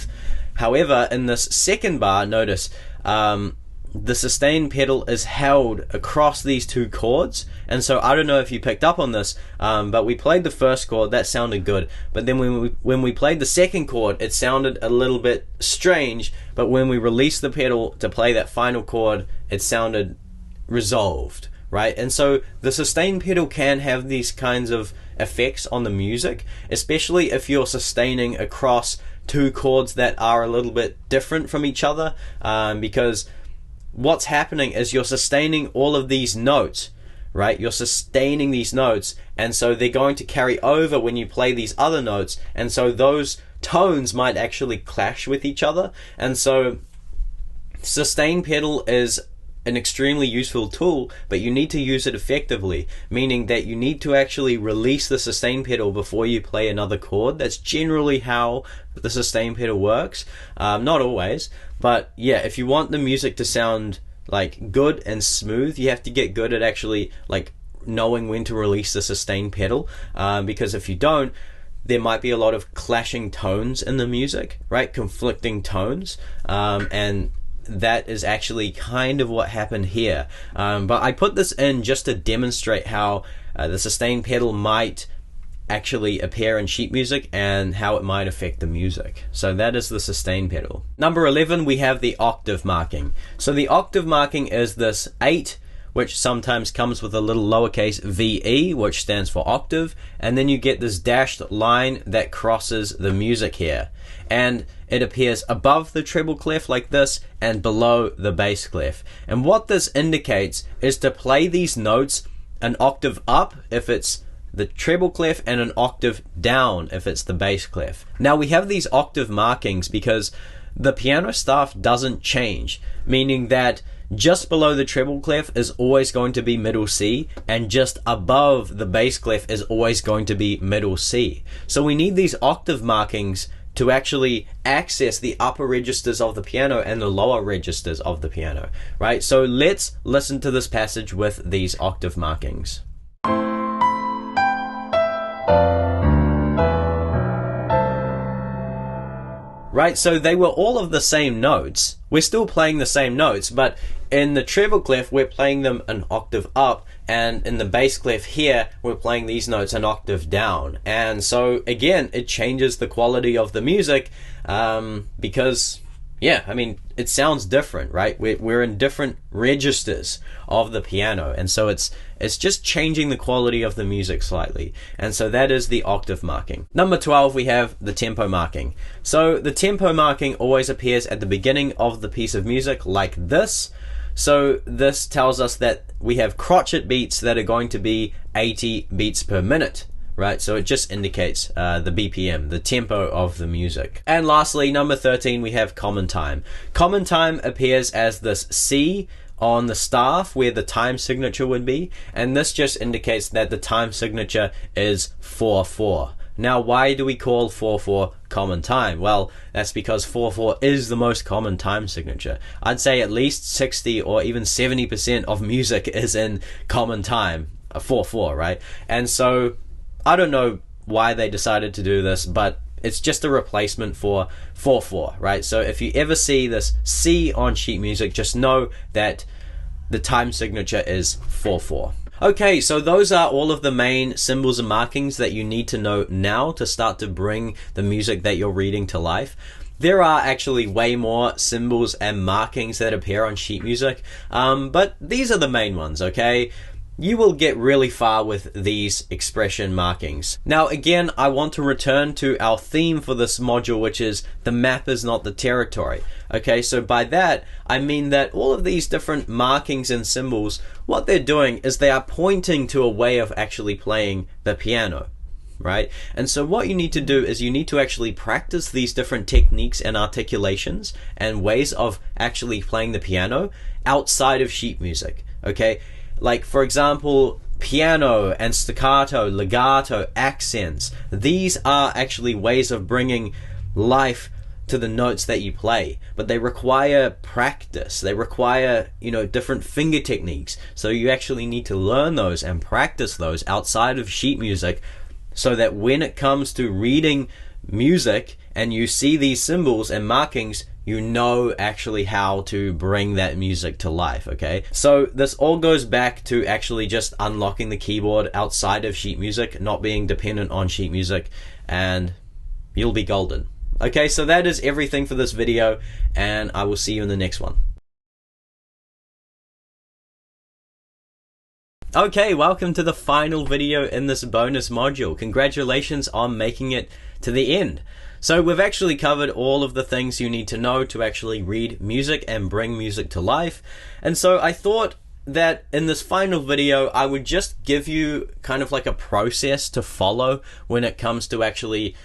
However, in this second bar, notice the sustain pedal is held across these two chords. And so I don't know if you picked up on this, but we played the first chord, that sounded good. But then when we played the second chord, it sounded a little bit strange. But when we released the pedal to play that final chord, it sounded resolved. Right, and so the sustain pedal can have these kinds of effects on the music, especially if you're sustaining across two chords that are a little bit different from each other, because what's happening is you're sustaining all of these notes, right? You're sustaining these notes, and so they're going to carry over when you play these other notes, and so those tones might actually clash with each other. And so sustain pedal is an extremely useful tool, but you need to use it effectively, meaning that you need to actually release the sustain pedal before you play another chord. That's generally how the sustain pedal works. Not always, but yeah, if you want the music to sound like good and smooth, you have to get good at actually like knowing when to release the sustain pedal, because if you don't, there might be a lot of clashing tones in the music, right? Conflicting tones, and that is actually kind of what happened here. But I put this in just to demonstrate how the sustain pedal might actually appear in sheet music and how it might affect the music. So that is the sustain pedal. Number 11, we have the octave marking. So the octave marking is this 8, which sometimes comes with a little lowercase VE, which stands for octave, and then you get this dashed line that crosses the music here. And it appears above the treble clef like this and below the bass clef. And what this indicates is to play these notes an octave up if it's the treble clef and an octave down if it's the bass clef. Now we have these octave markings because the piano staff doesn't change, meaning that just below the treble clef is always going to be middle C, and just above the bass clef is always going to be middle C. So we need these octave markings to actually access the upper registers of the piano and the lower registers of the piano, right? So let's listen to this passage with these octave markings. Right, so they were all of the same notes. We're still playing the same notes, but in the treble clef, we're playing them an octave up, and in the bass clef here, we're playing these notes an octave down. And so, again, it changes the quality of the music, because, yeah, I mean, it sounds different, right? We're in different registers of the piano, and so it's just changing the quality of the music slightly. And so that is the octave marking. Number 12, we have the tempo marking. So the tempo marking always appears at the beginning of the piece of music like this. So this tells us that we have crotchet beats that are going to be 80 beats per minute. Right, so it just indicates the BPM, the tempo of the music. And lastly, number 13, we have common time. Common time appears as this C on the staff where the time signature would be, and this just indicates that the time signature is 4/4. Now, why do we call 4/4 common time? Well, that's because 4/4 is the most common time signature. I'd say at least 60 or even 70% of music is in common time, 4/4, right? And so I don't know why they decided to do this, but it's just a replacement for 4/4, right? So if you ever see this C on sheet music, just know that the time signature is 4/4. Okay, so those are all of the main symbols and markings that you need to know now to start to bring the music that you're reading to life. There are actually way more symbols and markings that appear on sheet music, but these are the main ones, okay? You will get really far with these expression markings. Now again, I want to return to our theme for this module, which is the map is not the territory. Okay, so by that, I mean that all of these different markings and symbols, what they're doing is they are pointing to a way of actually playing the piano. right? And so what you need to do is you need to actually practice these different techniques and articulations and ways of actually playing the piano outside of sheet music, okay? Like, for example, piano and staccato, legato, accents. These are actually ways of bringing life to the notes that you play, but they require practice. They require, different finger techniques. So you actually need to learn those and practice those outside of sheet music, so that when it comes to reading music and you see these symbols and markings, you know actually how to bring that music to life, okay? So this all goes back to actually just unlocking the keyboard outside of sheet music, not being dependent on sheet music, and you'll be golden. Okay, so that is everything for this video, and I will see you in the next one. Okay, welcome to the final video in this bonus module. Congratulations on making it to the end. So we've actually covered all of the things you need to know to actually read music and bring music to life. And so I thought that in this final video, I would just give you kind of like a process to follow when it comes to actually,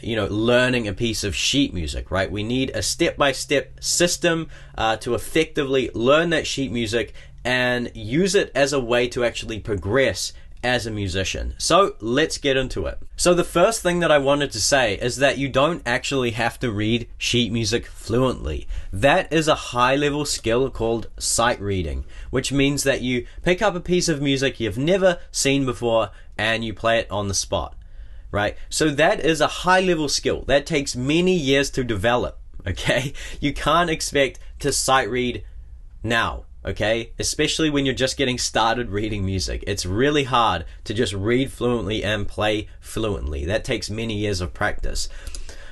learning a piece of sheet music, right? We need a step-by-step system to effectively learn that sheet music and use it as a way to actually progress as a musician. So let's get into it. So the first thing that I wanted to say is that you don't actually have to read sheet music fluently. That is a high-level skill called sight reading, which means that you pick up a piece of music you've never seen before and you play it on the spot, right? So that is a high-level skill that takes many years to develop, okay? You can't expect to sight read now, okay? Especially when you're just getting started reading music. It's really hard to just read fluently and play fluently. That takes many years of practice.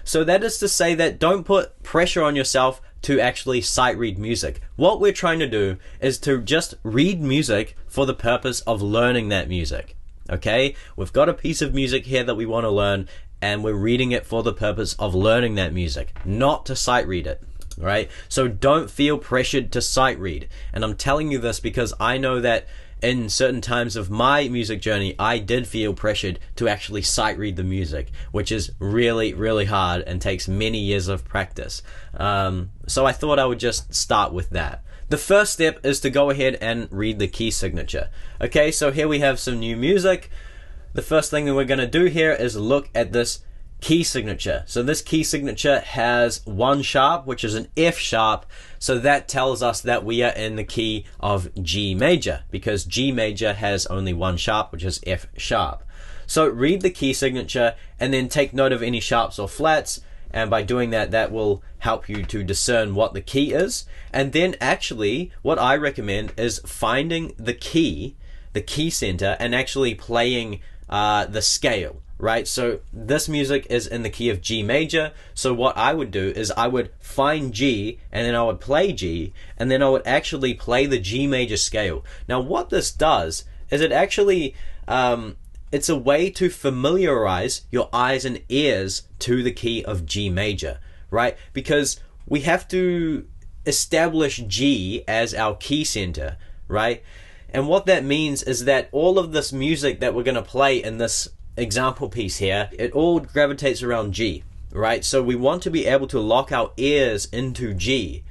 So that is to say that don't put pressure on yourself to actually sight read music. What we're trying to do is to just read music for the purpose of learning that music, okay? We've got a piece of music here that we want to learn, and we're reading it for the purpose of learning that music, not to sight read it. Right? So don't feel pressured to sight read. And I'm telling you this because I know that in certain times of my music journey, I did feel pressured to actually sight read the music, which is really, really hard and takes many years of practice. So I thought I would just start with that. The first step is to go ahead and read the key signature. Okay, so here we have some new music. The first thing that we're going to do here is look at this key signature. So this key signature has 1 sharp, which is an F sharp. So that tells us that we are in the key of G major, because G major has only 1 sharp, which is F sharp. So read the key signature and then take note of any sharps or flats. And by doing that, that will help you to discern what the key is. And then actually, what I recommend is finding the key center, and actually playing the scale. Right, so this music is in the key of G major. So what I would do is I would find G, and then I would play G, and then I would actually play the G major scale. Now what this does is it actually, it's a way to familiarize your eyes and ears to the key of G major, right? Because we have to establish G as our key center, right? And what that means is that all of this music that we're going to play in this example piece here, it all gravitates around G, right? So we want to be able to lock our ears into G.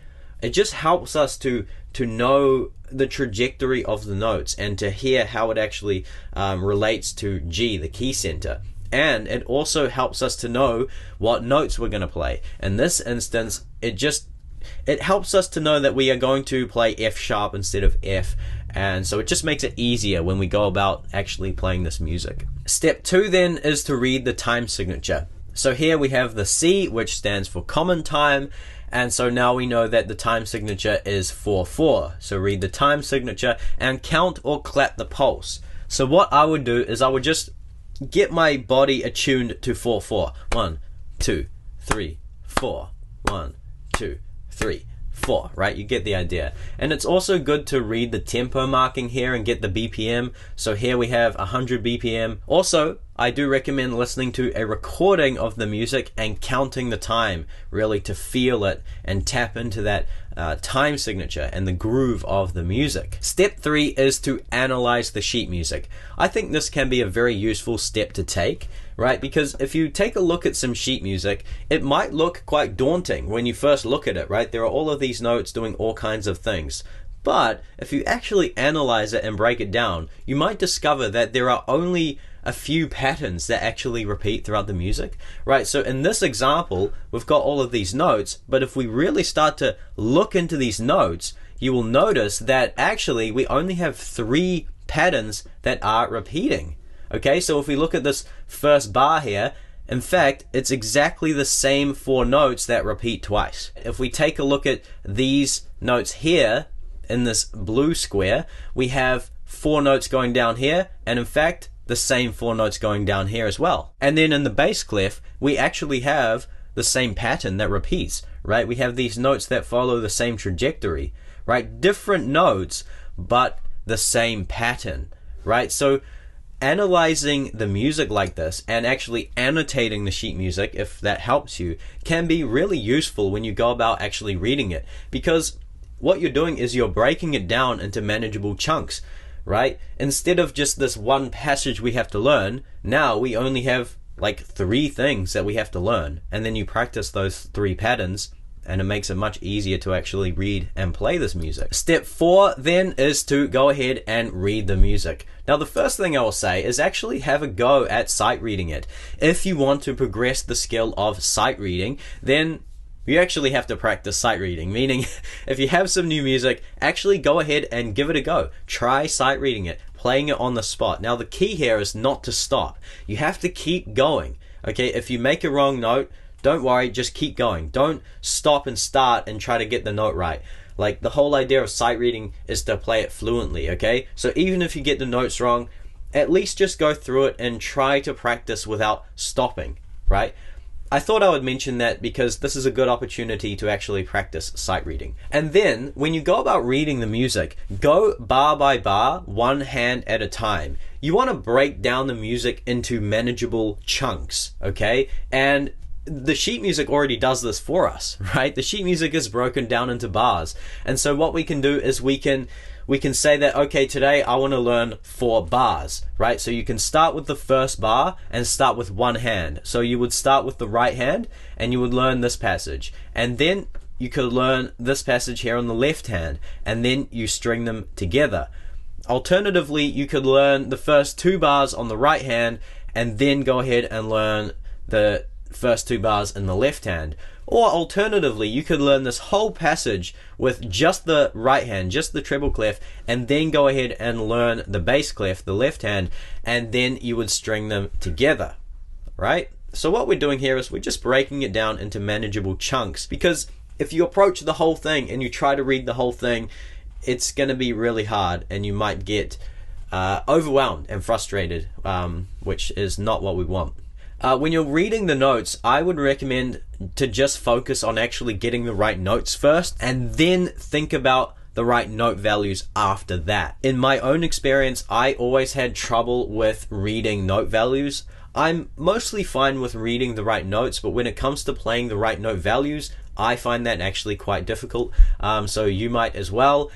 It just helps us to know the trajectory of the notes and to hear how it actually relates to G, the key center. And it also helps us to know what notes we're going to play. In this instance, it helps us to know that we are going to play F sharp instead of F, and so it just makes it easier when we go about actually playing this music. Step 2 then is to read the time signature. So here we have the C, which stands for common time, and so now we know that the time signature is 4/4. So read the time signature and count or clap the pulse. So what I would do is I would just get my body attuned to 4/4. 1, 2, 3, 4. 1, 2, 3, 4, right? You get the idea. And it's also good to read the tempo marking here and get the BPM. So here we have 100 BPM. Also, I do recommend listening to a recording of the music and counting the time, really, to feel it and tap into that time signature and the groove of the music. Step 3 is to analyze the sheet music. I think this can be a very useful step to take, right? Because if you take a look at some sheet music, it might look quite daunting when you first look at it, right? There are all of these notes doing all kinds of things. But if you actually analyze it and break it down, you might discover that there are only a few patterns that actually repeat throughout the music, right? So in this example, we've got all of these notes, but if we really start to look into these notes, you will notice that actually we only have 3 patterns that are repeating. Okay, so if we look at this first bar here, in fact, it's exactly the same 4 notes that repeat twice. If we take a look at these notes here, in this blue square, we have 4 notes going down here, and in fact, the same 4 notes going down here as well. And then in the bass clef, we actually have the same pattern that repeats, right? We have these notes that follow the same trajectory, right? Different notes, but the same pattern, right? So analyzing the music like this and actually annotating the sheet music, if that helps you, can be really useful when you go about actually reading it, because what you're doing is you're breaking it down into manageable chunks, right? Instead of just this one passage we have to learn, now we only have like 3 things that we have to learn, and then you practice those 3 patterns, and it makes it much easier to actually read and play this music. Step 4 then is to go ahead and read the music. Now the first thing I will say is actually have a go at sight reading it. If you want to progress the skill of sight reading, then you actually have to practice sight reading, meaning if you have some new music, actually go ahead and give it a go. Try sight reading it, playing it on the spot. Now the key here is not to stop. You have to keep going. Okay, if you make a wrong note, don't worry, just keep going. Don't stop and start and try to get the note right. Like, the whole idea of sight reading is to play it fluently, okay? So even if you get the notes wrong, at least just go through it and try to practice without stopping, right? I thought I would mention that because this is a good opportunity to actually practice sight reading. And then, when you go about reading the music, go bar by bar, one hand at a time. You want to break down the music into manageable chunks, okay? And the sheet music already does this for us, right? The sheet music is broken down into bars. And so what we can do is we can say that, okay, today I want to learn 4 bars, right? So you can start with the first bar and start with one hand. So you would start with the right hand and you would learn this passage. And then you could learn this passage here on the left hand, and then you string them together. Alternatively, you could learn the first 2 bars on the right hand and then go ahead and learn the first 2 bars in the left hand. Or alternatively, you could learn this whole passage with just the right hand, just the treble clef, and then go ahead and learn the bass clef, the left hand, and then you would string them together, right? So what we're doing here is we're just breaking it down into manageable chunks, because if you approach the whole thing and you try to read the whole thing, it's going to be really hard and you might get overwhelmed and frustrated, which is not what we want. When you're reading the notes, I would recommend to just focus on actually getting the right notes first, and then think about the right note values after that. In my own experience, I always had trouble with reading note values. I'm mostly fine with reading the right notes, but when it comes to playing the right note values, I find that actually quite difficult. So you might as well.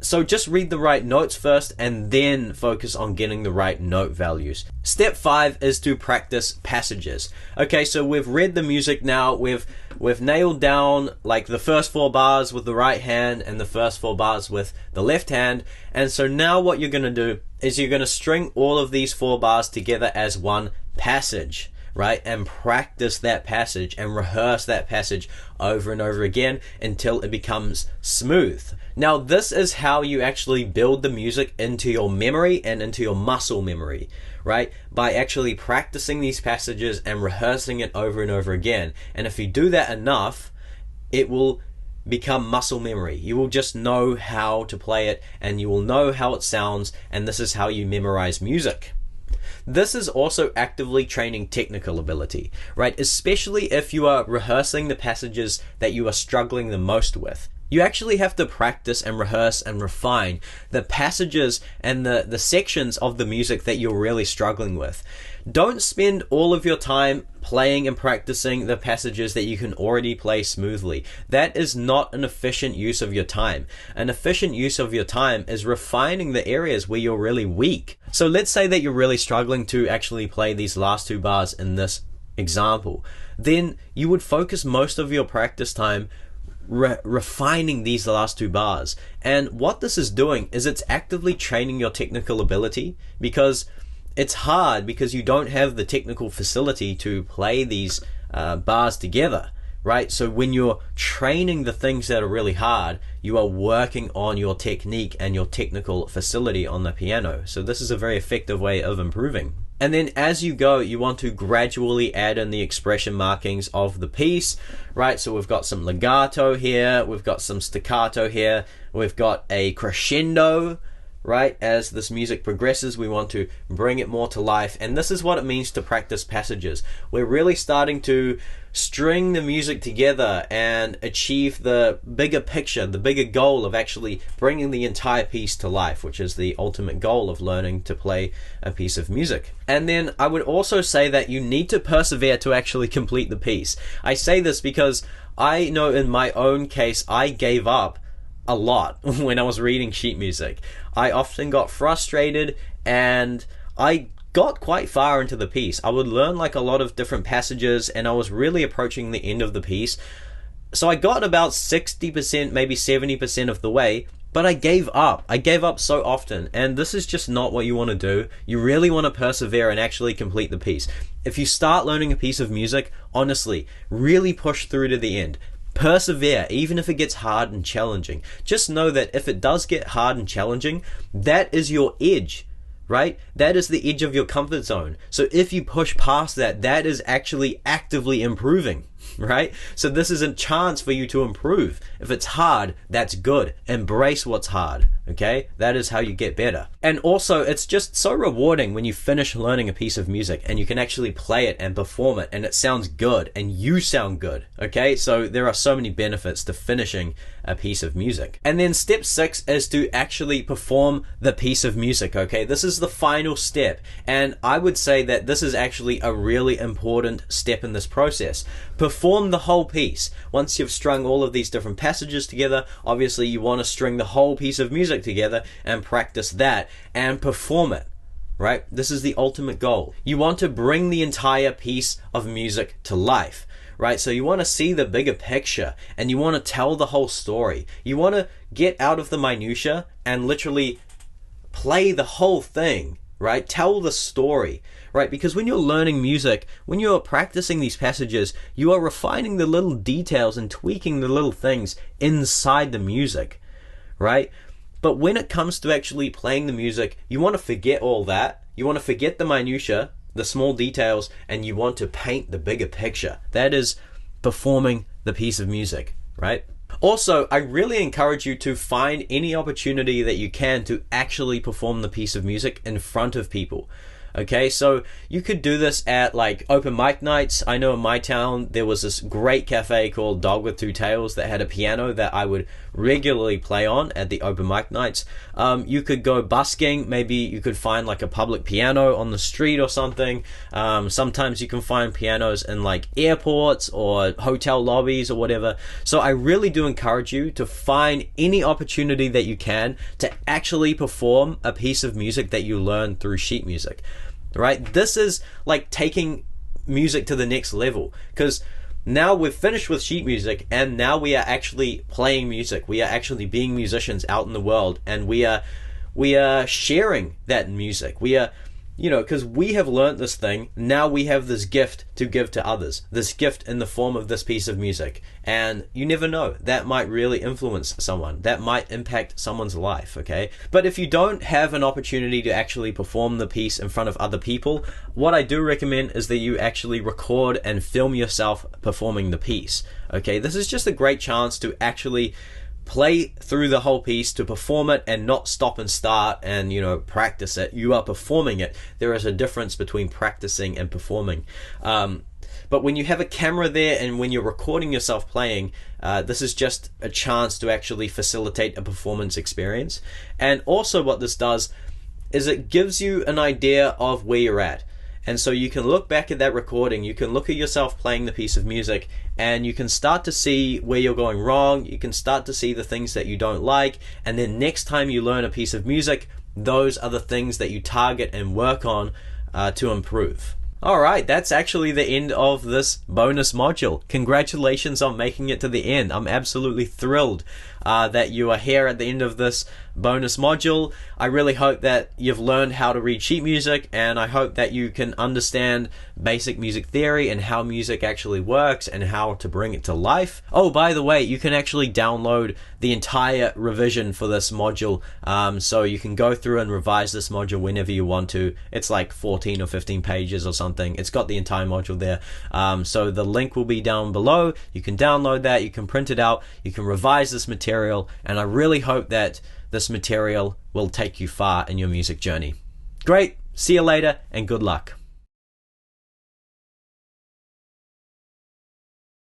So just read the right notes first and then focus on getting the right note values. Step 5 is to practice passages. Okay, so we've read the music now. We've nailed down like the first 4 bars with the right hand and the first 4 bars with the left hand. And so now what you're going to do is you're going to string all of these 4 bars together as one passage, right? And practice that passage and rehearse that passage over and over again until it becomes smooth. Now, this is how you actually build the music into your memory and into your muscle memory, right? By actually practicing these passages and rehearsing it over and over again. And if you do that enough, it will become muscle memory. You will just know how to play it and you will know how it sounds, and this is how you memorize music. This is also actively training technical ability, right? Especially if you are rehearsing the passages that you are struggling the most with. You actually have to practice and rehearse and refine the passages and the sections of the music that you're really struggling with. Don't spend all of your time playing and practicing the passages that you can already play smoothly. That is not an efficient use of your time. An efficient use of your time is refining the areas where you're really weak. So let's say that you're really struggling to actually play these last two bars in this example. Then you would focus most of your practice time refining these last two bars. And what this is doing is it's actively training your technical ability, because it's hard because you don't have the technical facility to play these bars together, right? So when you're training the things that are really hard, you are working on your technique and your technical facility on the piano. So this is a very effective way of improving. And then as you go, you want to gradually add in the expression markings of the piece, right? So we've got some legato here, we've got some staccato here, we've got a crescendo, right? As this music progresses, we want to bring it more to life. And this is what it means to practice passages. We're really starting to string the music together and achieve the bigger picture, the bigger goal of actually bringing the entire piece to life, which is the ultimate goal of learning to play a piece of music. And then I would also say that you need to persevere to actually complete the piece. I say this because I know in my own case, I gave up a lot when I was reading sheet music. I often got frustrated and I got quite far into the piece. I would learn like a lot of different passages and I was really approaching the end of the piece. So I got about 60%, maybe 70% of the way, but I gave up. I gave up so often, and this is just not what you want to do. You really want to persevere and actually complete the piece. If you start learning a piece of music, honestly, really push through to the end. Persevere, even if it gets hard and challenging. Just know that if it does get hard and challenging, that is your edge, right? That is the edge of your comfort zone. So if you push past that, that is actually actively improving, right? So this is a chance for you to improve. If it's hard, that's good. Embrace what's hard, okay? That is how you get better. And also, it's just so rewarding when you finish learning a piece of music and you can actually play it and perform it and it sounds good and you sound good, okay? So there are so many benefits to finishing a piece of music. And then step 6 is to actually perform the piece of music, okay? This is the final step, and I would say that this is actually a really important step in this process. Perform the whole piece. Once you've strung all of these different passages together, obviously you want to string the whole piece of music together and practice that and perform it, right? This is the ultimate goal. You want to bring the entire piece of music to life, right? So you want to see the bigger picture and you want to tell the whole story. You want to get out of the minutia and literally play the whole thing, right? Tell the story, right? Because when you're learning music, when you're practicing these passages, you are refining the little details and tweaking the little things inside the music, right? But when it comes to actually playing the music, you want to forget all that. You want to forget the minutia, the small details, and you want to paint the bigger picture. That is performing the piece of music, right? Also, I really encourage you to find any opportunity that you can to actually perform the piece of music in front of people. Okay, so you could do this at like open mic nights. I know in my town there was this great cafe called Dog with Two Tails that had a piano that I would regularly play on at the open mic nights. You could go busking. Maybe you could find like a public piano on the street or something. Sometimes you can find pianos in like airports or hotel lobbies or whatever. So I really do encourage you to find any opportunity that you can to actually perform a piece of music that you learn through sheet music. Right? This is like taking music to the next level, because now we've finished with sheet music and now we are actually playing music. We are actually being musicians out in the world, and we are sharing that music. We are, because we have learned this thing, now we have this gift to give to others, this gift in the form of this piece of music. And you never know, that might really influence someone, that might impact someone's life, okay? But if you don't have an opportunity to actually perform the piece in front of other people, what I do recommend is that you actually record and film yourself performing the piece, okay? This is just a great chance to actually play through the whole piece, to perform it and not stop and start and practice it. You are performing it. There is a difference between practicing and performing. But when you have a camera there and when you're recording yourself playing, this is just a chance to actually facilitate a performance experience. And also what this does is it gives you an idea of where you're at. And so you can look back at that recording, you can look at yourself playing the piece of music, and you can start to see where you're going wrong, you can start to see the things that you don't like, and then next time you learn a piece of music, those are the things that you target and work on to improve. Alright, that's actually the end of this bonus module. Congratulations on making it to the end. I'm absolutely thrilled that you are here at the end of this bonus module. I really hope that you've learned how to read sheet music, and I hope that you can understand basic music theory and how music actually works and how to bring it to life. Oh, by the way, you can actually download the entire revision for this module, so you can go through and revise this module whenever you want to. It's like 14 or 15 pages or something. It's got the entire module there, so the link will be down below. You can download that, you can print it out, you can revise this material, and I really hope that this material will take you far in your music journey. Great, see you later, and good luck.